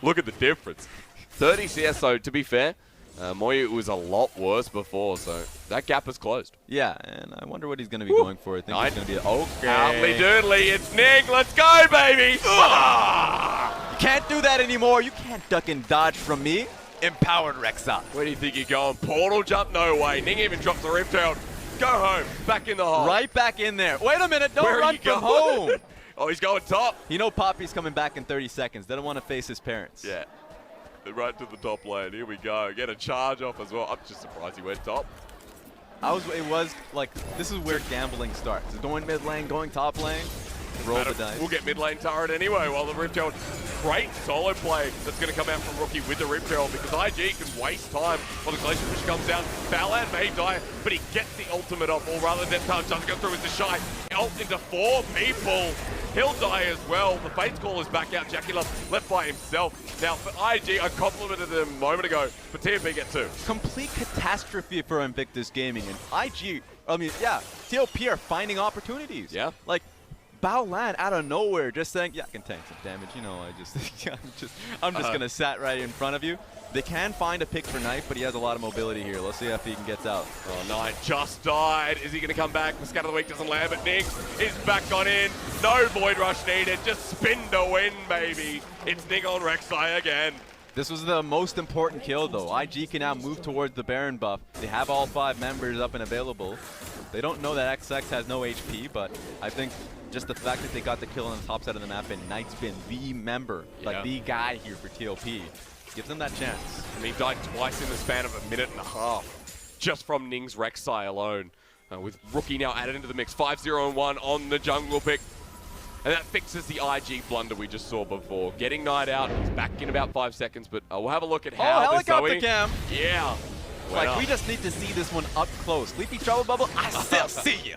Look at the difference. 30 CS, so to be fair, Moyu was a lot worse before, so that gap is closed. Yeah, and I wonder what he's going to be going for. I think he's going to be okay. Hardly doodly, it's Ning. Let's go, baby! You can't do that anymore. You can't duck and dodge from me. Empowered Rek'Sai. Where do you think you're going? Portal jump? No way. Ning even drops the Rift Herald. Go home. Back in the hole. Right back in there. Wait a minute. Don't run from home. Oh, he's going top. You know Poppy's coming back in 30 seconds. They don't want to face his parents. Yeah. Right to the top lane. Here we go. Get a charge off as well. I'm just surprised he went top. It was like, this is where gambling starts. Going mid lane, going top lane, roll the dice. We'll get mid lane turret anyway while the Rift Herald. Great solo play that's going to come out from Rookie with the Rift Herald, because IG can waste time while the Glacier Push comes down. Baolan may die, but he gets the ultimate off, or rather Death Touch doesn't go through with TheShy. Ult into 4 people. He'll die as well. The Fate's Call is back out. JackeyLove left by himself. Now, for IG, I complimented them a moment ago, but TFB get 2. Complete catastrophe for Invictus Gaming. And IG, I mean, yeah, TOP are finding opportunities. Yeah. Like, Baolan out of nowhere just saying, yeah, I can tank some damage. You know, I'm just going to sat right in front of you. They can find a pick for Knight, but he has a lot of mobility here. Let's see if he can get out. Oh, Knight just died. Is he going to come back? The Scatter of the Week doesn't land, but Ning is back on in. No Void Rush needed. Just spin to win, baby. It's Ning on Rek'Sai again. This was the most important kill, though. IG can now move towards the Baron buff. They have all 5 members up and available. They don't know that XX has no HP, but I think just the fact that they got the kill on the top side of the map and Knight's been the member, like the guy here for TOP, gives them that chance. And he died twice in the span of a minute and a half, just from Ning's Rek'Sai alone. With Rookie now added into the mix. 5-0-1 on the jungle pick. And that fixes the IG blunder we just saw before. Getting Knight out, he's back in about 5 seconds, but we'll have a look at how this helicopter cam. Yeah. Like, we just need to see this one up close. Sleepy Trouble Bubble, I still see you.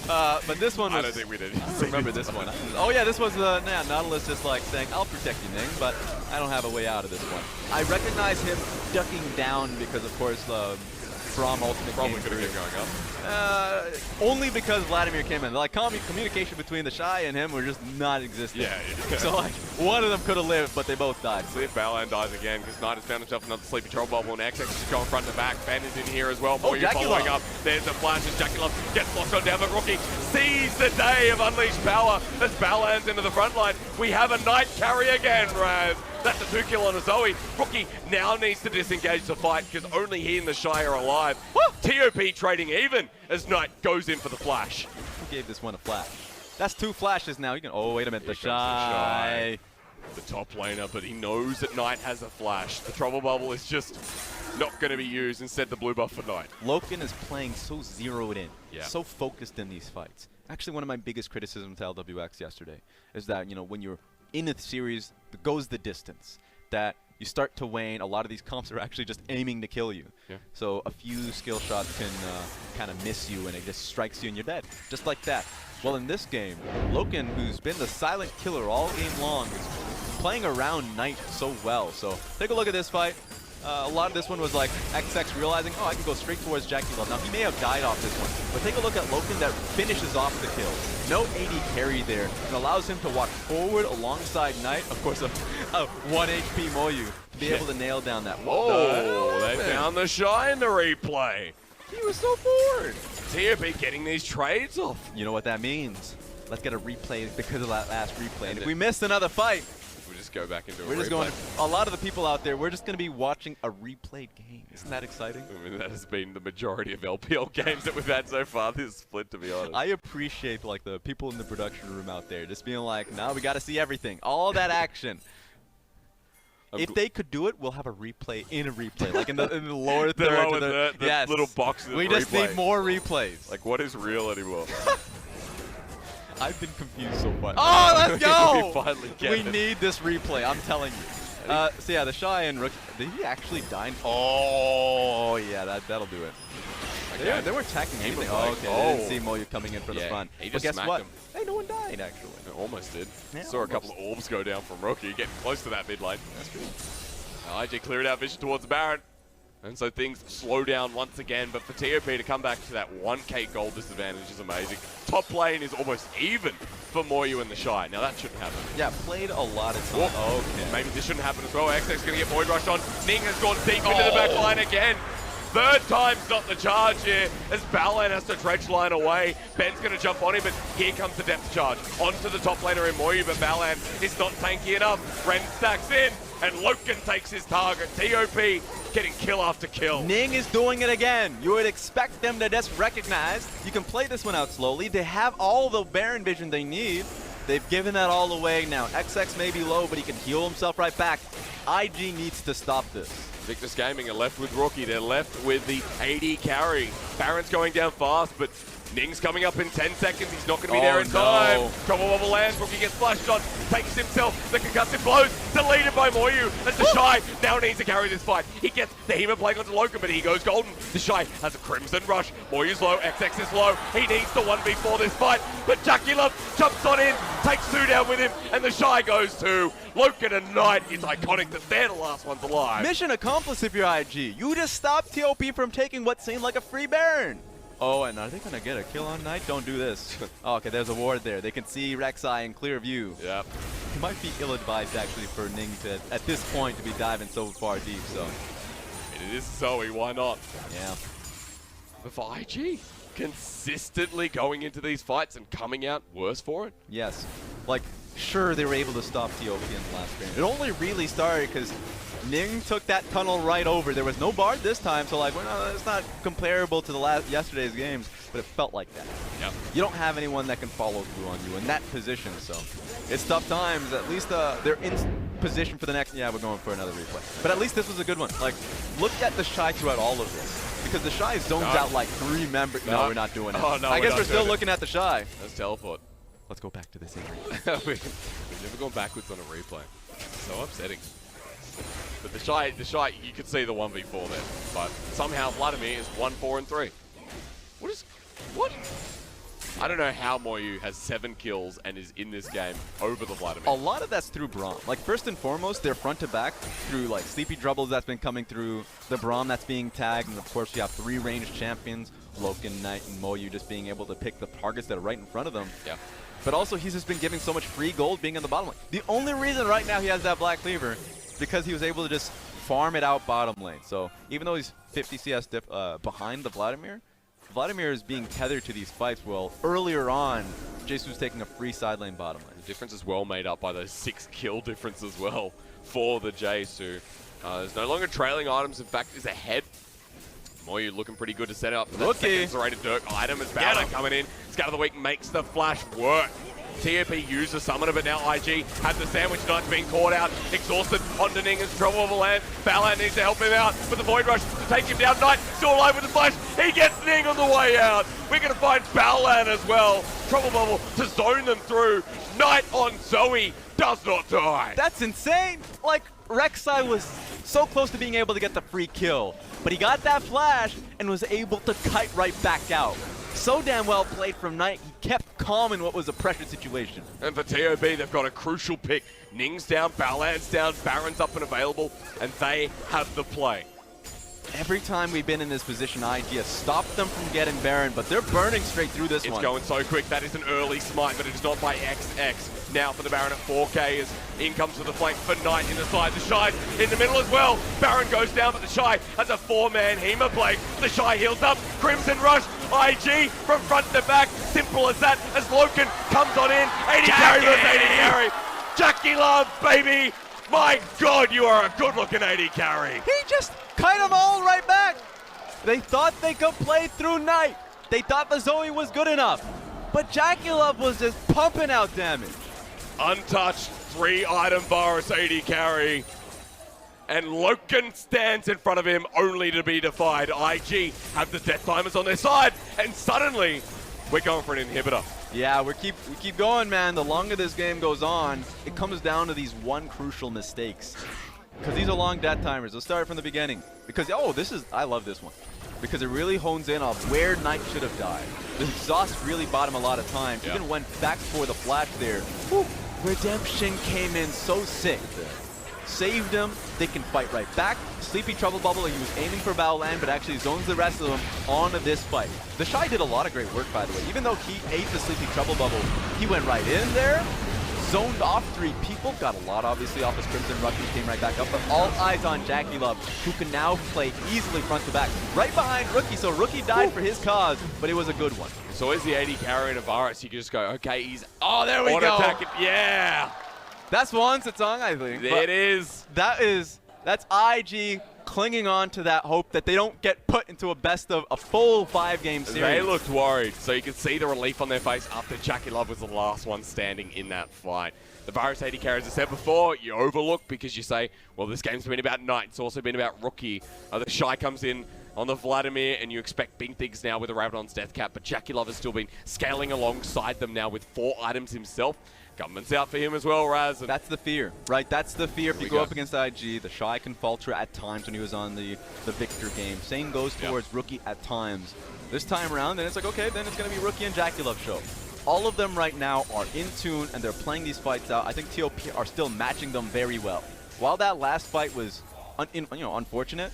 But this one was, I don't think we did. I remember this one. Oh yeah, this was Nautilus just like saying, I'll protect you, Ning, but I don't have a way out of this one. I recognize him ducking down because, of course, from Ultimate Probably Game could have kept going up. only because Vladimir came in. Like, communication between TheShy and him were just not existing. Yeah. So, like, one of them could have lived, but they both died. See if Baolan dies again, because Knight has found himself another Sleepy Trouble Bubble, and XX is going front to back. Ben is in here as well. Moyu following up. There's the flash as JackeyLove gets locked on down, but Rookie sees the day of unleashed power as Baolan's into the front line. We have a Knight carry again, Raz. That's a 2 kill on a Zoe. Rookie now needs to disengage the fight because only he and TheShy are alive. TOP trading even as Knight goes in for the flash. Who gave this one a flash? That's 2 flashes now. You can. Oh, wait a minute. TheShy. The top laner, but he knows that Knight has a flash. The Trouble Bubble is just not going to be used. Instead, the blue buff for Knight. LokeN is playing so zeroed in, Yeah. so focused in these fights. Actually, one of my biggest criticisms to LWX yesterday is that, you know, when you're in a series that goes the distance, that you start to wane. A lot of these comps are actually just aiming to kill you. Yeah. So a few skill shots can kind of miss you, and it just strikes you and you're dead, just like that. Well, in this game, LokeN, who's been the silent killer all game long, is playing around Knight so well. So take a look at this fight. A lot of this one was like XX realizing, oh, I can go straight towards JackeyLove. Now, he may have died off this one, but take a look at LokeN that finishes off the kill. No AD carry there, and allows him to walk forward alongside Knight. Of course, a 1 HP Moyu to be able to nail down that. Oh, they found TheShy in the replay. He was so forward. TOP getting these trades off. You know what that means. Let's get a replay because of that last replay. And if we missed another fight, We just go back into we're just going to, a lot of the people out there, we're just going to be watching a replayed game. Isn't that exciting? I mean, that has been the majority of LPL games that we've had so far this split, to be honest. I appreciate like the people in the production room out there just being like, no, we got to see everything. All that action. If they could do it, we'll have a replay in a replay, like in the lower third. Lower third, the yes. little boxes. We just need more replays. Like, what is real anymore? I've been confused so far. Oh, let's go! We finally get We it. need this replay, I'm telling you. So yeah, TheShy and Rookie, did he actually die? Oh, Yeah, that'll do it. okay. They weren't attacking anything. like, Oh, okay. They didn't see Moyu coming in for the Yeah, front. he But just guess smacked what? him. Hey, no one died, actually. It almost did. Yeah, Saw a couple of orbs go down from Rookie, getting close to that mid lane. That's true. IG cleared out vision towards Baron. And so things slow down once again, but for TOP to come back to that 1k gold disadvantage is amazing. Top lane is almost even for Moyu and TheShy. Now that shouldn't happen. Yeah, played a lot of time. Whoa. Okay. Maybe this shouldn't happen as well. XX is going to get void rushed on. Ning has gone deep into the back line again. Third time's not the charge here as Baolan has to dredge line away. Ben's going to jump on him, but here comes the depth charge. Onto the top laner in Moyu, but Baolan is not tanky enough. Ren stacks in, and LokeN takes his target. TOP getting kill after kill. Ning is doing it again. You would expect them to just recognize. You can play this one out slowly. They have all the Baron vision they need. They've given that all away now. XX may be low, but he can heal himself right back. IG needs to stop this. Invictus Gaming are left with Rookie. They're left with the AD carry. Baron's going down fast, but Ning's coming up in 10 seconds. He's not going to be there in time. Trouble Bubble lands. Rookie gets flashed on. Takes himself. The concussive blows. Deleted by Moyu. And TheShy now needs to carry this fight. He gets the Hema playing onto LokeN, but he goes golden. TheShy has a Crimson Rush. Moyu's low. XX is low. He needs the 1v4 this fight. But JackeyLove jumps on in. Takes 2 down with him. And TheShy goes 2. LokeN and Knight. It's iconic that they're the last ones alive. Mission accomplished if you're IG. You just stopped TOP from taking what seemed like a free Baron. Oh, and are they going to get a kill on Knight? Don't do this. Oh, okay, there's a ward there. They can see Rek'Sai in clear view. Yep. It might be ill-advised, actually, for Ning to, at this point, to be diving so far deep, so. It is Zoe, why not? Yeah. But for IG, consistently going into these fights and coming out worse for it. Yes. Like, sure, they were able to stop TOP in the last game. It only really started because Ning took that tunnel right over. There was no Bard this time, so like, well, no, it's not comparable to the yesterday's games, but it felt like that. Yep. You don't have anyone that can follow through on you in that position, so it's tough times. At least they're in position for the next. Yeah, we're going for another replay. But at least this was a good one. Like, look at TheShy throughout all of this, because TheShy zones out like 3 members. No, we're not doing it. Oh, no, I guess we're still doing it. looking at TheShy. Let's teleport. Let's go back to this injury. We've never gone backwards on a replay. So upsetting. But TheShy, you could see the 1v4 there. But somehow Vladimir is 1-4-3. What? I don't know how Moyu has 7 kills and is in this game over the Vladimir. A lot of that's through Braum. Like, first and foremost, they're front to back through, like, Sleepy Drubbles that's been coming through, the Braum that's being tagged, and of course you have 3 ranged champions, LokeN, Knight, and Moyu just being able to pick the targets that are right in front of them. Yeah. But also, he's just been giving so much free gold being in the bottom lane. The only reason right now he has that Black Cleaver is because he was able to just farm it out bottom lane. So even though he's 50 CS behind the Vladimir is being tethered to these fights. Well, earlier on, Jace was taking a free side lane bottom lane. The difference is well made up by those 6 kill difference as well for the Jace, who is no longer trailing items. In fact, is ahead. Moyu looking pretty good to set up. That second serrated Dirk item as Baolan coming in. Scout of the week makes the flash work. TOP used the summoner, but now IG has the sandwich. Knight's being caught out, exhausted. Onto Ning is trouble of a land. Baolan needs to help him out, but the Void Rush to take him down. Knight still alive with the flash. He gets Ning on the way out. We're going to find Baolan as well. Trouble bubble to zone them through. Knight on Zoe does not die. That's insane. Like, Rek'Sai was so close to being able to get the free kill, but he got that flash and was able to kite right back out. So damn well played from Knight. He kept calm in what was a pressure situation. And for TOB, they've got a crucial pick. Ning's down, Baolan's down, Baron's up and available, and they have the play. Every time we've been in this position, IG has stopped them from getting Baron, but they're burning straight through this one. It's going so quick. That is an early smite, but it is not by XX. Now for the Baron at 4K as in comes to the flank for Knight in the side. TheShy's in the middle as well. Baron goes down, but TheShy has a 4-man Hema Blade. TheShy heals up. Crimson Rush. IG from front to back. Simple as that as LokeN comes on in. 80 carry versus 80 carry. JackeyLove, baby. My God, you are a good-looking 80 carry. He just kite them all right back. They thought they could play through Knight. They thought the Zoe was good enough. But JackeyLove was just pumping out damage. Untouched, 3-item Varus 80 carry. And LokeN stands in front of him only to be defied. IG have the Death Timers on their side, and suddenly we're going for an inhibitor. Yeah, we keep going, man. The longer this game goes on, it comes down to these one crucial mistakes. Because these are long Death Timers. Let's start from the beginning. Because, I love this one. Because it really hones in on where Knight should have died. The exhaust really bought him a lot of time. Yeah. Even went back for the flash there. Whew. Redemption came in so sick. Saved him. They can fight right back. Sleepy Trouble Bubble, he was aiming for Baolan, but actually zones the rest of them onto this fight. TheShy did a lot of great work, by the way. Even though he ate the Sleepy Trouble Bubble, he went right in there, zoned off 3 people, got a lot obviously off his Crimson Rush, he came right back up, but all eyes on JackeyLove, who can now play easily front to back, right behind Rookie. So Rookie died for his cause, but it was a good one. So as the 80 carry in a Varus, you can just go, okay, he's there we go. attacking. Yeah. That's Wan's song, I think. It is. That's IG clinging on to that hope that they don't get put into a full 5-game series. They looked worried, so you could see the relief on their face after JackeyLove was the last one standing in that fight. The Varus 80 carry, as I said before, you overlook because you say, well, this game's been about Knight. It's also been about Rookie. TheShy comes in on the Vladimir, and you expect big things now with the Rabadon's Death Cap, but JackeyLove has still been scaling alongside them now with 4 items himself. Government's out for him as well, Raz. That's the fear, right? That's the fear if you go up against IG. TheShy can falter at times when he was on the Victor game. Same goes towards Rookie at times. This time around, then it's like, okay, then it's going to be Rookie and JackeyLove show. All of them right now are in tune, and they're playing these fights out. I think TOP are still matching them very well. While that last fight was unfortunate,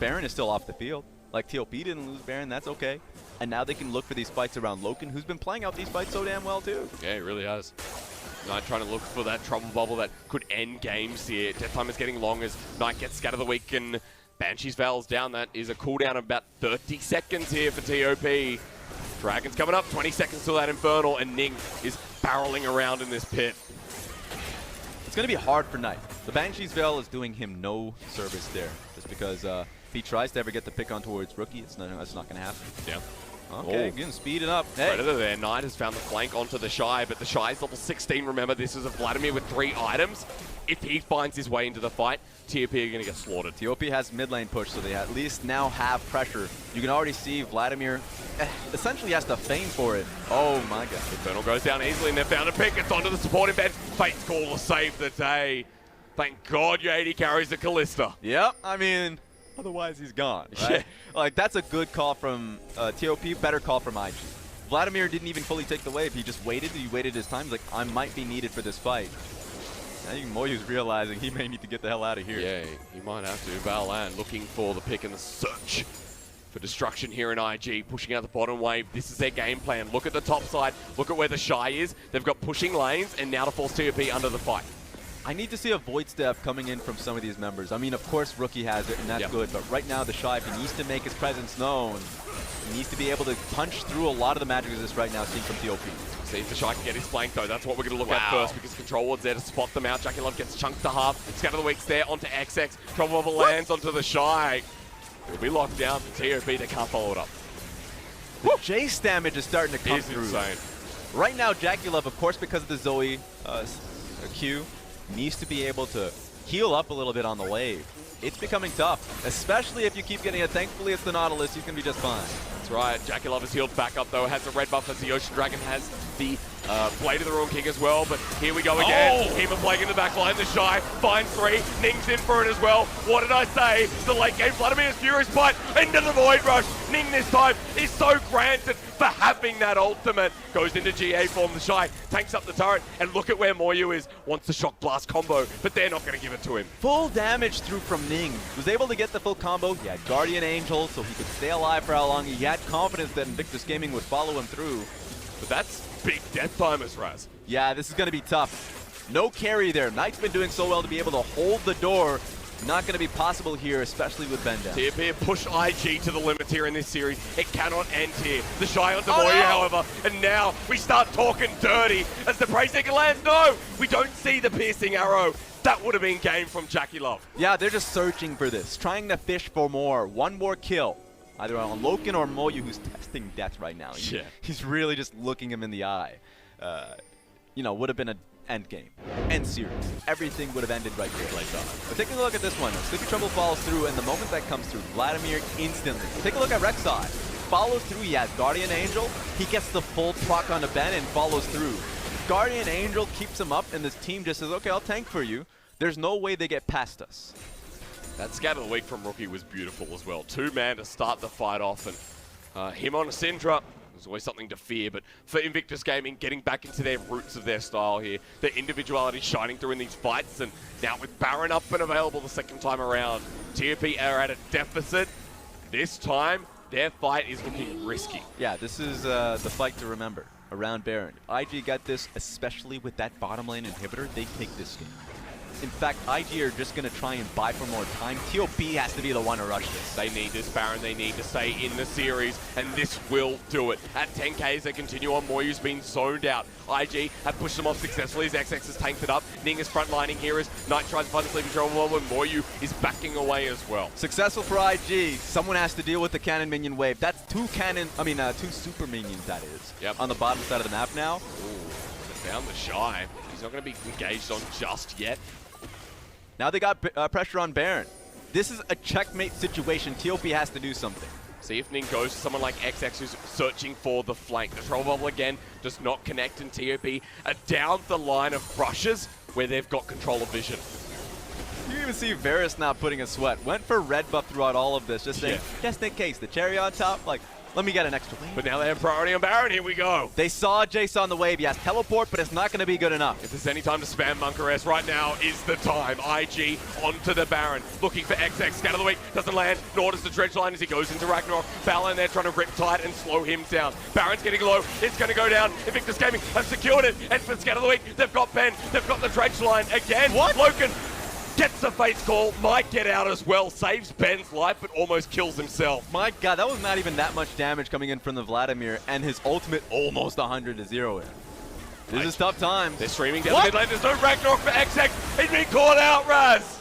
Baron is still off the field. Like, TOP didn't lose Baron, that's okay. And now they can look for these fights around LokeN, who's been playing out these fights so damn well, too. Yeah, he really has. Knight trying to look for that trouble bubble that could end games here. Death time is getting long as Knight gets Scatter the Week and Banshee's Veil's down. That is a cooldown of about 30 seconds here for TOP. Dragon's coming up, 20 seconds till that Infernal, and Ning is barreling around in this pit. It's going to be hard for Knight. The Banshee's Veil is doing him no service there, just because if he tries to ever get the pick on towards Rookie, that's not going to happen. Yeah. Okay, again, speed it up. Hey. Predator there. Knight has found the flank onto TheShy, but TheShy's level 16. Remember, this is a Vladimir with 3 items. if he finds his way into the fight, TOP are going to get slaughtered. TOP has mid lane push, so they at least now have pressure. You can already see Vladimir essentially has to feign for it. Oh my god. Infernal goes down easily and they found a pick. It's onto the supporting bench. Fate's call to save the day. Thank God your AD carries the Callista. Yep, I mean, otherwise he's gone, right? Yeah. Like, that's a good call from TOP, better call from IG. Vladimir didn't even fully take the wave. He just waited. He waited his time. He's like, I might be needed for this fight. I think Moyu's realizing he may need to get the hell out of here. Yeah, he might have to. Baolan looking for the pick and the search for destruction here in IG, pushing out the bottom wave. This is their game plan. Look at the top side. Look at where TheShy is. They've got pushing lanes and now to force TOP under the fight. I need to see a Void Step coming in from some of these members. I mean, of course, Rookie has it, and that's good. But right now, TheShy, if he needs to make his presence known, he needs to be able to punch through a lot of the magic resist right now seen from TOP. See if TheShy can get his flank, though. That's what we're going to look at first, because Control Ward's there to spot them out. JackeyLove gets chunked to half. Scatter the Week's there onto XX. Trouble Bubble lands onto TheShy. It'll be locked down for TOP. They can't follow it up. The Jace damage is starting to come through. Insane. Right now, JackeyLove, of course, because of the Zoe Q, needs to be able to heal up a little bit on the wave. It's becoming tough, especially if you keep getting it. Thankfully, it's the Nautilus. You can be just fine. That's right. JackeyLove is healed back up, though. Has the red buff as the Ocean Dragon has the Blade of the Ruin King as well. But here we go again. Hema Plague in the back line. TheShy finds 3. Ning's in for it as well. What did I say? The late game Vladimir is furious, but into the Void Rush. Ning this time is so granted for having that ultimate. Goes into GA form. TheShy tanks up the turret. And look at where Moyu is. Wants the Shock Blast combo, but they're not going to give it to him. Full damage through from Ning. Was able to get the full combo. He had Guardian Angel, so he could stay alive for how long. He had confidence that Invictus Gaming would follow him through. But that's big death timers, Raz. Yeah, this is going to be tough. No carry there. Knight's been doing so well to be able to hold the door. Not going to be possible here, especially with Ben down. TOP push IG to the limits here in this series. It cannot end here. TheShy onto Moyu, however, and now we start talking dirty as the Prey Seeker lands. No, we don't see the piercing arrow. That would have been game from JackeyLove. Yeah, they're just searching for this, trying to fish for more. One more kill, either on LokeN or Moyu, who's testing death right now. He's really just looking him in the eye. You know, would have been an end game, end series. Everything would have ended right here. But take a look at this one. Sleepy Trouble follows through, and the moment that comes through, Vladimir instantly. Take a look at Rek'Sai. Follows through. He has Guardian Angel. He gets the full proc onto Ben and follows through. Guardian Angel keeps him up, and this team just says, okay, I'll tank for you. There's no way they get past us. That Scatter the Week from Rookie was beautiful as well. 2-man to start the fight off, and him on a Syndra. There's always something to fear, but for Invictus Gaming, getting back into their roots of their style here, their individuality shining through in these fights, and now with Baron up and available the second time around, TOP are at a deficit. This time, their fight is looking risky. Yeah, this is the fight to remember around Baron. IG got this, especially with that bottom lane inhibitor. They take this game. In fact, IG are just going to try and buy for more time. TOP has to be the one to rush this. They need this Baron. They need to stay in the series, and this will do it. At 10K as they continue on, Moyu's been zoned out. IG have pushed them off successfully as XX has tanked it up. Ning is frontlining here as Knight tries to find the sleeping trouble, and Moyu is backing away as well. Successful for IG. Someone has to deal with the cannon minion wave. That's two super minions, that is. Yep. On the bottom side of the map now. Ooh, they found TheShy. He's not going to be engaged on just yet. Now they got pressure on Baron. This is a checkmate situation. TOP has to do something. See if Ning goes to someone like XX who's searching for the flank. The Troll Bubble again does not connect, and TOP are down the line of brushes where they've got control of vision. You can even see Varus now putting a sweat. Went for red buff throughout all of this, just saying, just in case. The cherry on top, like, let me get an extra wave. But now they have priority on Baron. Here we go. They saw Jace on the wave. He has teleport, but it's not going to be good enough. If there's any time to spam Bunker S, right now is the time. IG onto the Baron, looking for XX. Scatter the Week doesn't land, nor does the Dredge line as he goes into Ragnarok. Baolan there trying to rip tight and slow him down. Baron's getting low. It's going to go down. Invictus Gaming have secured it. And for Scatter the Week, they've got Ben. They've got the Dredge line again. What? LokeN gets the face call, might get out as well, saves Ben's life, but almost kills himself. My god, that was not even that much damage coming in from the Vladimir, and his ultimate almost 100 to 0 in. This is tough times. They're streaming down the mid lane. There's no Ragnarok for XX. He's been caught out, Raz.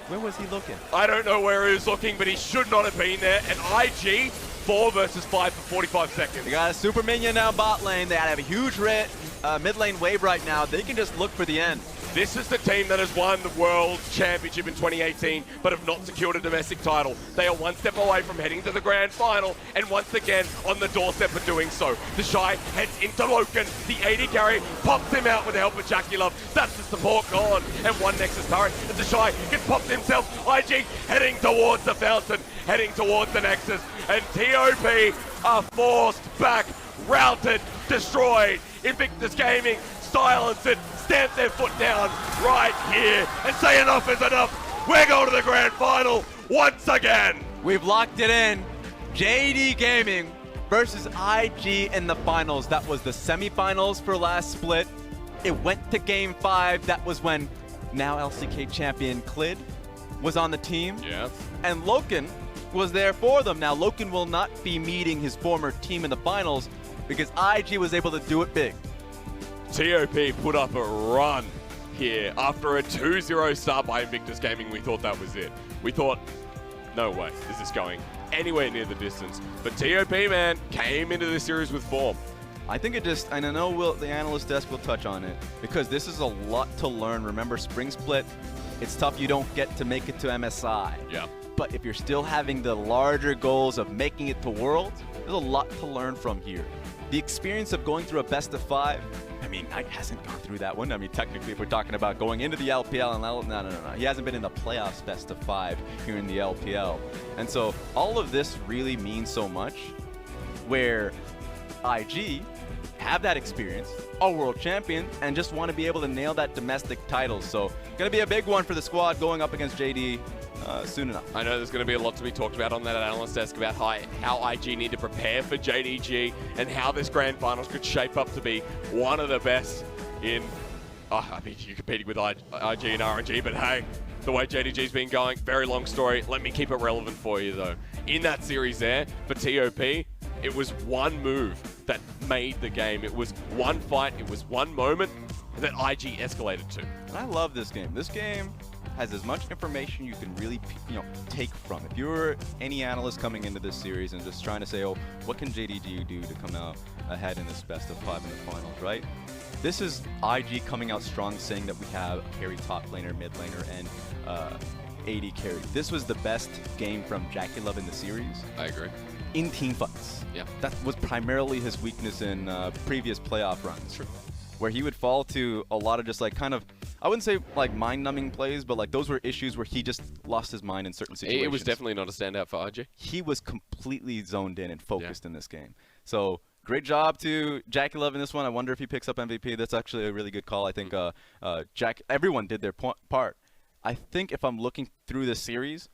Where was he looking? I don't know where he was looking, but he should not have been there. And IG, 4 versus 5 for 45 seconds. They got a super minion now bot lane. They have a huge mid lane wave right now. They can just look for the end. This is the team that has won the World Championship in 2018, but have not secured a domestic title. They are one step away from heading to the grand final, and once again on the doorstep of doing so. TheShy heads into LokeN. The AD carry pops him out with the help of JackeyLove. That's the support gone, and one Nexus turret. And TheShy gets popped himself. IG heading towards the fountain, heading towards the Nexus, and TOP are forced back, routed, destroyed. Invictus Gaming silence it, stamp their foot down right here and say enough is enough. We're going to the grand final once again. We've locked it in. JD Gaming versus IG in the finals. That was the semifinals for last split. It went to game 5. That was when now LCK champion Clid was on the team. Yeah. And LokeN was there for them. Now LokeN will not be meeting his former team in the finals because IG was able to do it big. TOP put up a run here after a 2-0 start by Invictus Gaming. We thought that was it. We thought, no way is this going anywhere near the distance. But TOP, man, came into this series with form. I think it just, and I know the analyst desk will touch on it, because this is a lot to learn. Remember, Spring Split, it's tough you don't get to make it to MSI. Yeah. But if you're still having the larger goals of making it to Worlds, there's a lot to learn from here. The experience of going through a best of 5, I mean, Knight hasn't gone through that one. I mean, technically, if we're talking about going into the LPL, and no. He hasn't been in the playoffs best of 5 here in the LPL. And so all of this really means so much, where IG have that experience, a world champion, and just want to be able to nail that domestic title. So going to be a big one for the squad going up against JD soon enough. I know there's going to be a lot to be talked about on that analyst desk about how IG need to prepare for JDG and how this grand finals could shape up to be one of the best in, I mean, you're competing with IG and RNG, but hey, the way JDG's been going, very long story. Let me keep it relevant for you though. In that series there, for TOP, it was one move that made the game. It was one fight, it was one moment that IG escalated to. And I love this game. This game has as much information you can really, take from. If you're any analyst coming into this series and just trying to say, oh, what can JDG do to come out ahead in this best of 5 in the finals, right? This is IG coming out strong, saying that we have a carry top laner, mid laner, and AD carry. This was the best game from JackeyLove in the series. I agree. In team fights. Yeah. That was primarily his weakness in previous playoff runs. True. Where he would fall to a lot of just like kind of, I wouldn't say like mind-numbing plays, but like those were issues where he just lost his mind in certain situations. It was definitely not a standout for IG. He was completely zoned in and focused in this game. So great job to JackeyLove in this one. I wonder if he picks up MVP. That's actually a really good call. I think everyone did their part. I think if I'm looking through the series,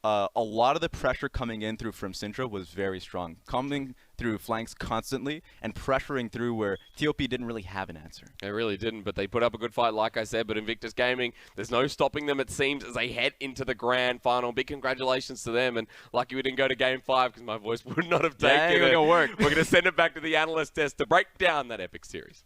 a lot of the pressure coming in through from Syndra was very strong. Coming through flanks constantly and pressuring through where TOP didn't really have an answer. They really didn't, but they put up a good fight, like I said. But Invictus Gaming, there's no stopping them, it seems, as they head into the grand final. Big congratulations to them, and lucky we didn't go to game 5 because my voice would not have taken it. Ain't gonna work. We're going to send it back to the analyst desk to break down that epic series.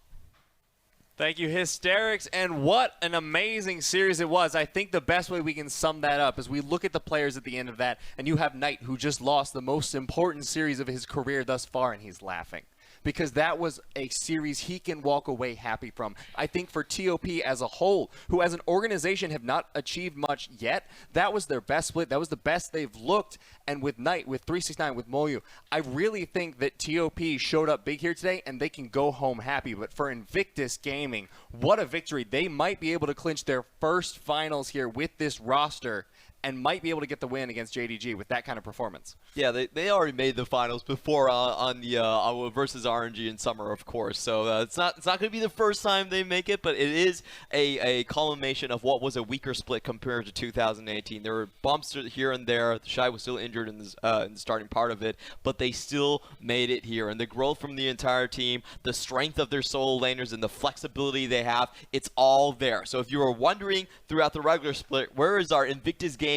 Thank you, Hysterics, and what an amazing series it was. I think the best way we can sum that up is we look at the players at the end of that, and you have Knight, who just lost the most important series of his career thus far, and he's laughing. Because that was a series he can walk away happy from. I think for TOP as a whole, who as an organization have not achieved much yet, that was their best split. That was the best they've looked. And with Knight, with 369, with Moyu, I really think that TOP showed up big here today, and they can go home happy. But for Invictus Gaming, what a victory. They might be able to clinch their first finals here with this roster and might be able to get the win against JDG with that kind of performance. Yeah, they already made the finals before on the versus RNG in summer, of course. So it's not going to be the first time they make it, but it is a culmination of what was a weaker split compared to 2018. There were bumps here and there. TheShy was still injured in the starting part of it, but they still made it here. And the growth from the entire team, the strength of their solo laners, and the flexibility they have, it's all there. So if you were wondering throughout the regular split, where is our Invictus Gaming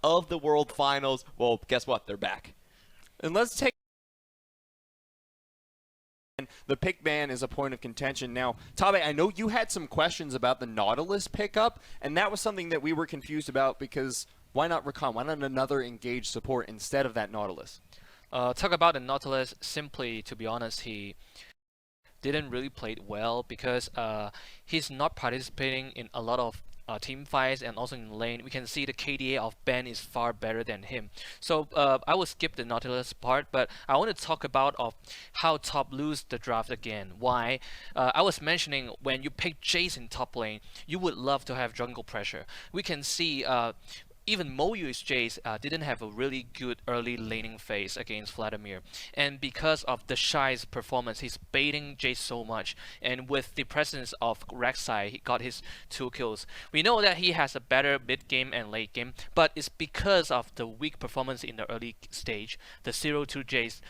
of the World Finals? Well, guess what? They're back. And let's take the pick ban is a point of contention. Now, Tabe, I know you had some questions about the Nautilus pickup, and that was something that we were confused about because why not Rakan? Why not another engaged support instead of that Nautilus? Talk about the Nautilus, simply, to be honest, he didn't really play well because he's not participating in a lot of team fights, and also in lane we can see the KDA of Ben is far better than him. So I will skip the Nautilus part, but I want to talk about how Top lose the draft again. Why? I was mentioning when you pick Jace in top lane, you would love to have jungle pressure. We can see even Moyu's Jace didn't have a really good early laning phase against Vladimir, and because of TheShy's performance, he's baiting Jace so much, and with the presence of Rek'Sai, he got his 2 kills. We know that he has a better mid game and late game, but it's because of the weak performance in the early stage. The 0-2 Jace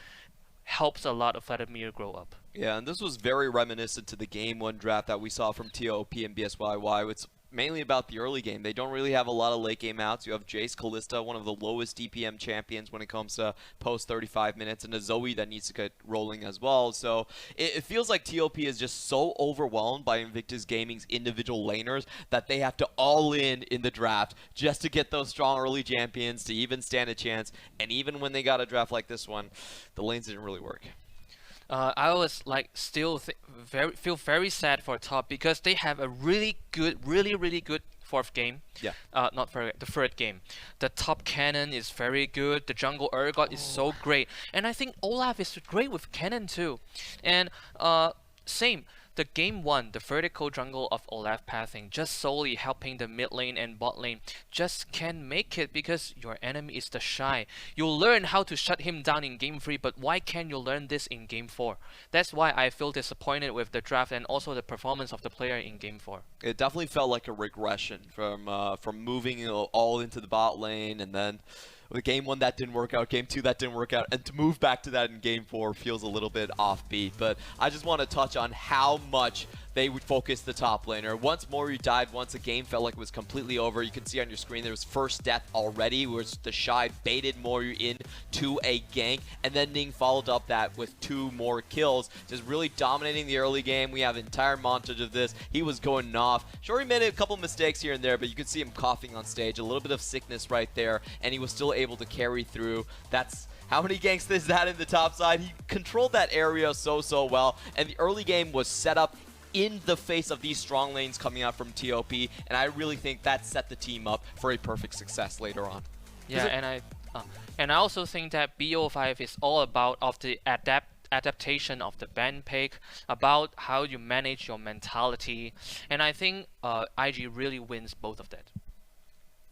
helps a lot of Vladimir grow up. Yeah, and this was very reminiscent to the Game 1 draft that we saw from TOP and BSYY. It's mainly about the early game. They don't really have a lot of late game outs. You have Jace Kalista, one of the lowest DPM champions when it comes to post 35 minutes, and a Zoe that needs to get rolling as well. So it feels like TOP is just so overwhelmed by Invictus Gaming's individual laners that they have to all in the draft just to get those strong early champions to even stand a chance. And even when they got a draft like this one, the lanes didn't really work. I was like still feel very sad for Top because they have a really good 4th game. Yeah. Not for the 3rd game. The top cannon is very good. The jungle Urgot is so great, and I think Olaf is great with cannon too. And same. The game 1, the vertical jungle of Olaf pathing, just solely helping the mid lane and bot lane, just can't make it because your enemy is TheShy. You'll learn how to shut him down in game 3, but why can't you learn this in game 4? That's why I feel disappointed with the draft and also the performance of the player in game 4. It definitely felt like a regression from moving all into the bot lane, and then with game 1 that didn't work out, game 2 that didn't work out, and to move back to that in game 4 feels a little bit offbeat. But I just want to touch on how much they would focus the top laner. Once Moru died, once the game felt like it was completely over, you can see on your screen there was first death already, where TheShy baited Moru into a gank, and then Ning followed up that with 2 more kills, just really dominating the early game. We have an entire montage of this. He was going off. Sure, he made a couple mistakes here and there, but you could see him coughing on stage, a little bit of sickness right there, and he was still able to carry through. That's how many ganks is that in the top side? He controlled that area so well, and the early game was set up in the face of these strong lanes coming out from TOP, and I really think that set the team up for a perfect success later on. Yeah, and I also think that BO5 is all about the adaptation of the ban pick, about how you manage your mentality, and I think IG really wins both of that.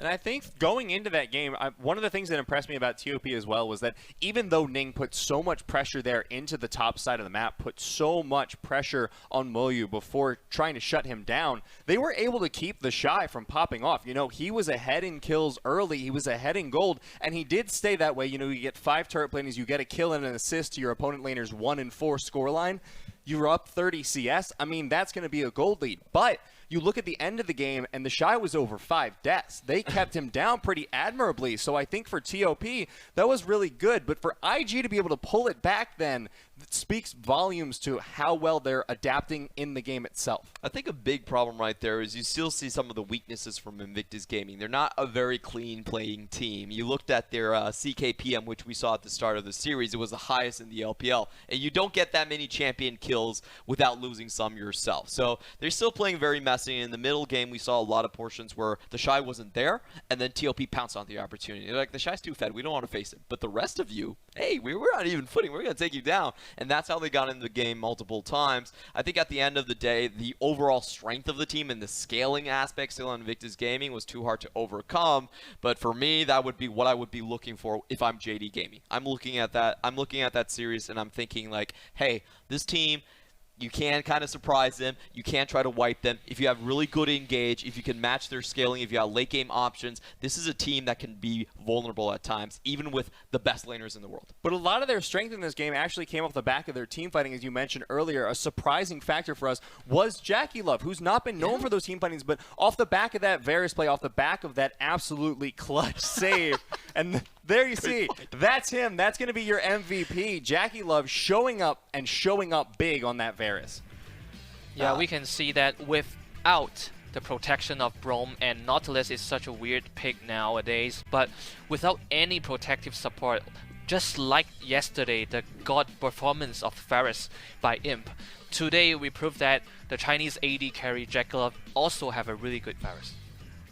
And I think going into that game, one of the things that impressed me about TOP as well was that even though Ning put so much pressure there into the top side of the map, put so much pressure on Moyu before trying to shut him down, they were able to keep TheShy from popping off. You know, he was ahead in kills early, he was ahead in gold, and he did stay that way. You know, you get 5 turret planes, you get a kill and an assist to your opponent laner's 1 and 4 scoreline. You're up 30 CS. I mean, that's going to be a gold lead. But you look at the end of the game, and TheShy was over 5 deaths. They kept him down pretty admirably. So I think for TOP, that was really good. But for IG to be able to pull it back then, it speaks volumes to how well they're adapting in the game itself. I think a big problem right there is you still see some of the weaknesses from Invictus Gaming. They're not a very clean playing team. You looked at their CKPM, which we saw at the start of the series. It was the highest in the LPL. And you don't get that many champion kills without losing some yourself. So they're still playing very messy. In the middle game, we saw a lot of portions where TheShy wasn't there, and then TOP pounced on the opportunity. They're like, TheShy's too fed. We don't want to face him. But the rest of you, hey, we're on even footing. We're going to take you down. And that's how they got into the game multiple times. I think at the end of the day, the overall strength of the team and the scaling aspect still on Invictus Gaming was too hard to overcome. But for me, that would be what I would be looking for if I'm JD Gaming. I'm looking at that series and I'm thinking like, hey, this team, you can kind of surprise them. You can try to wipe them. If you have really good engage, if you can match their scaling, if you have late game options, this is a team that can be vulnerable at times, even with the best laners in the world. But a lot of their strength in this game actually came off the back of their team fighting, as you mentioned earlier. A surprising factor for us was JackeyLove, who's not been known for those team fightings, but off the back of that Varus play, off the back of that absolutely clutch save, and there you see, that's him. That's going to be your MVP. JackeyLove showing up big on that Varus. Yeah, we can see that without the protection of Braum, and Nautilus is such a weird pick nowadays, but without any protective support, just like yesterday, the god performance of Ferris by Imp, today we proved that the Chinese AD carry JackeyLove also have a really good Ferris.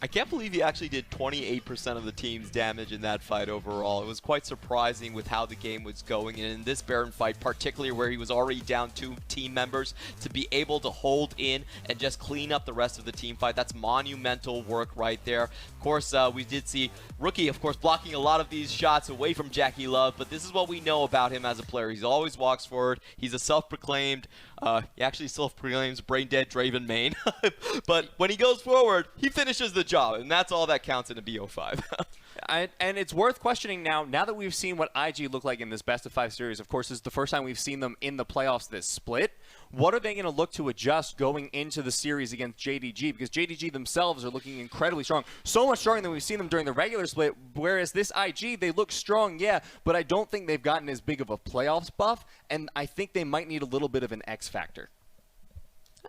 I can't believe he actually did 28% of the team's damage in that fight overall. It was quite surprising with how the game was going, and in this Baron fight, particularly where he was already down 2 team members, to be able to hold in and just clean up the rest of the team fight, that's monumental work right there. Of course, we did see Rookie, of course, blocking a lot of these shots away from JackeyLove, but this is what we know about him as a player. He always walks forward. He's a self-proclaimed, he actually self-proclaims brain-dead Draven main, but when he goes forward, he finishes the job, and that's all that counts in a BO5. And it's worth questioning now that we've seen what IG look like in this best of 5 series. Of course, this is the first time we've seen them in the playoffs this split. What are they going to look to adjust going into the series against JDG? Because JDG themselves are looking incredibly strong. So much stronger than we've seen them during the regular split, whereas this IG, they look strong, yeah, but I don't think they've gotten as big of a playoffs buff, and I think they might need a little bit of an X factor.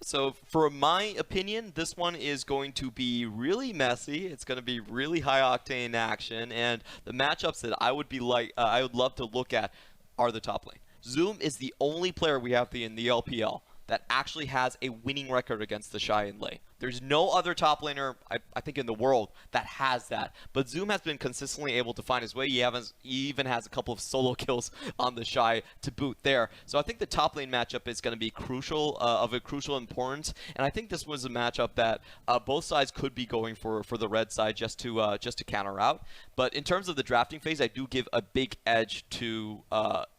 So, for my opinion, this one is going to be really messy. It's going to be really high-octane action, and the matchups that I would love to look at are the top lane. Zoom is the only player we have in the LPL that actually has a winning record against TheShy in lane. There's no other top laner, I think, in the world that has that. But Zoom has been consistently able to find his way. He even has a couple of solo kills on TheShy to boot there. So I think the top lane matchup is going to be crucial, of a crucial importance. And I think this was a matchup that both sides could be going for the red side just to counter out. But in terms of the drafting phase, I do give a big edge to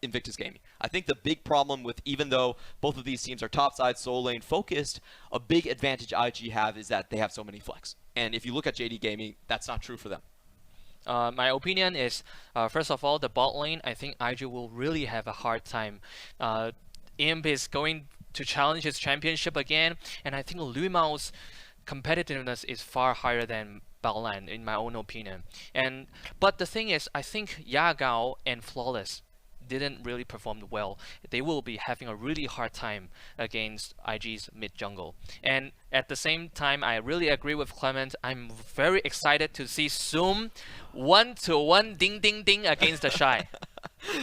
Invictus Gaming. I think the big problem with, even though both of these teams are top side solo lane focused, a big advantage IG have is that they have so many flex. And if you look at JD Gaming, that's not true for them. My opinion is, first of all, the bot lane, I think IG will really have a hard time. Imp is going to challenge his championship again, and I think Lumao's competitiveness is far higher than Baolan, in my own opinion. But the thing is, I think Yagao and Flawless didn't really perform well. They will be having a really hard time against IG's mid jungle. And at the same time, I really agree with Clement. I'm very excited to see Zoom 1-to-1 ding ding ding against TheShy.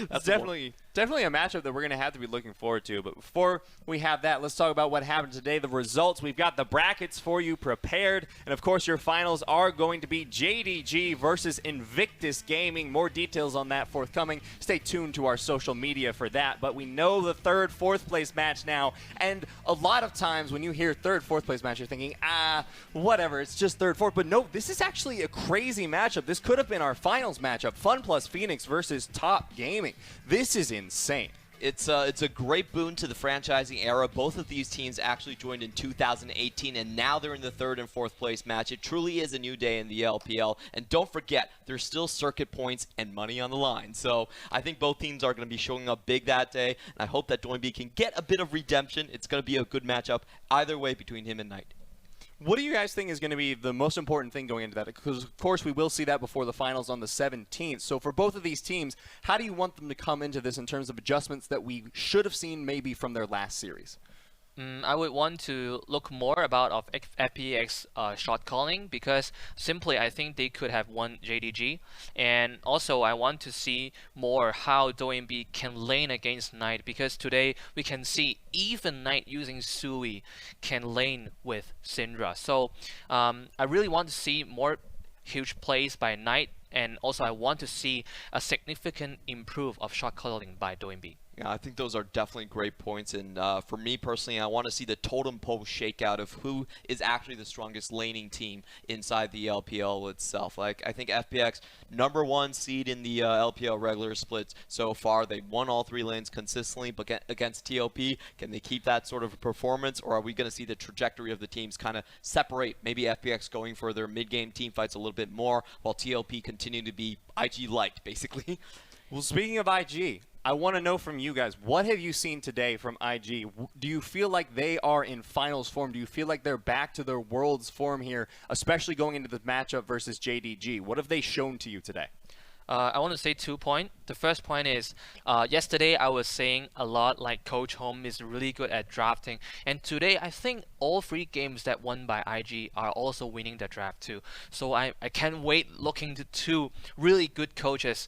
That's definitely a matchup that we're going to have to be looking forward to. But before we have that, let's talk about what happened today, the results. We've got the brackets for you prepared. And, of course, your finals are going to be JDG versus Invictus Gaming. More details on that forthcoming. Stay tuned to our social media for that. But we know the third, fourth place match now. And a lot of times when you hear third, fourth place match, you're thinking, whatever, it's just third, fourth. But no, this is actually a crazy matchup. This could have been our finals matchup. Fun plus Phoenix versus Top Gaming. This is insane. It's a great boon to the franchising era. Both of these teams actually joined in 2018, and now they're in the third and fourth place match. It truly is a new day in the LPL. And don't forget, there's still circuit points and money on the line. So I think both teams are going to be showing up big that day, and I hope that Doinby can get a bit of redemption. It's going to be a good matchup either way between him and Knight. What do you guys think is going to be the most important thing going into that? Because, of course, we will see that before the finals on the 17th. So for both of these teams, how do you want them to come into this in terms of adjustments that we should have seen maybe from their last series? I would want to look more about FPX shot calling, because simply I think they could have won JDG, and also I want to see more how Doinby can lane against Knight, because today we can see even Knight using Sui can lane with Syndra. So I really want to see more huge plays by Knight, and also I want to see a significant improve of shot calling by Doinby. Yeah, I think those are definitely great points, and for me personally, I want to see the totem pole shakeout of who is actually the strongest laning team inside the LPL itself. Like, I think FPX, #1 seed in the LPL regular splits so far. They won all 3 lanes consistently, but against TOP, can they keep that sort of performance, or are we going to see the trajectory of the teams kind of separate? Maybe FPX going for their mid-game team fights a little bit more, while TOP continue to be IG-liked, basically. Well, speaking of IG, I want to know from you guys, what have you seen today from IG? Do you feel like they are in finals form? Do you feel like they're back to their world's form here, especially going into the matchup versus JDG? What have they shown to you today? I want to say 2 points. The first point is, yesterday I was saying a lot like Coach Home is really good at drafting, and today I think all 3 games that won by IG are also winning the draft too. So I can't wait looking to 2 really good coaches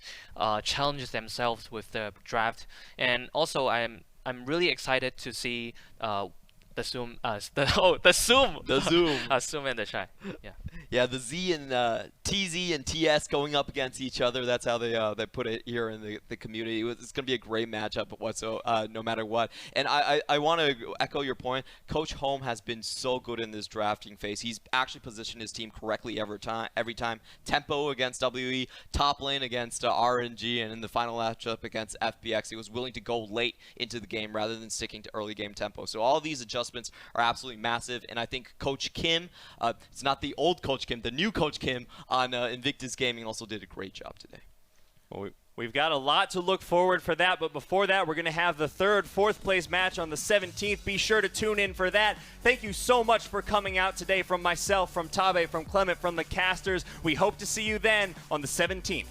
challenge themselves with the draft, and also I'm really excited to see the Zoom, the Zoom, Zoom and TheShy. Yeah. Yeah, the Z and TZ and TS going up against each other. That's how they put it here in the community. It's going to be a great matchup, no matter what. And I want to echo your point. Coach Home has been so good in this drafting phase. He's actually positioned his team correctly every time. Tempo against WE, top lane against RNG, and in the final matchup against FPX, he was willing to go late into the game rather than sticking to early game tempo. So all these adjustments are absolutely massive, and I think Coach Kim, it's not the old Coach Kim, the new Coach Kim on Invictus Gaming also did a great job today. Well, we've got a lot to look forward for that, but before that, we're going to have the 3rd, 4th place match on the 17th. Be sure to tune in for that. Thank you so much for coming out today from myself, from Tabe, from Clement, from the casters. We hope to see you then on the 17th.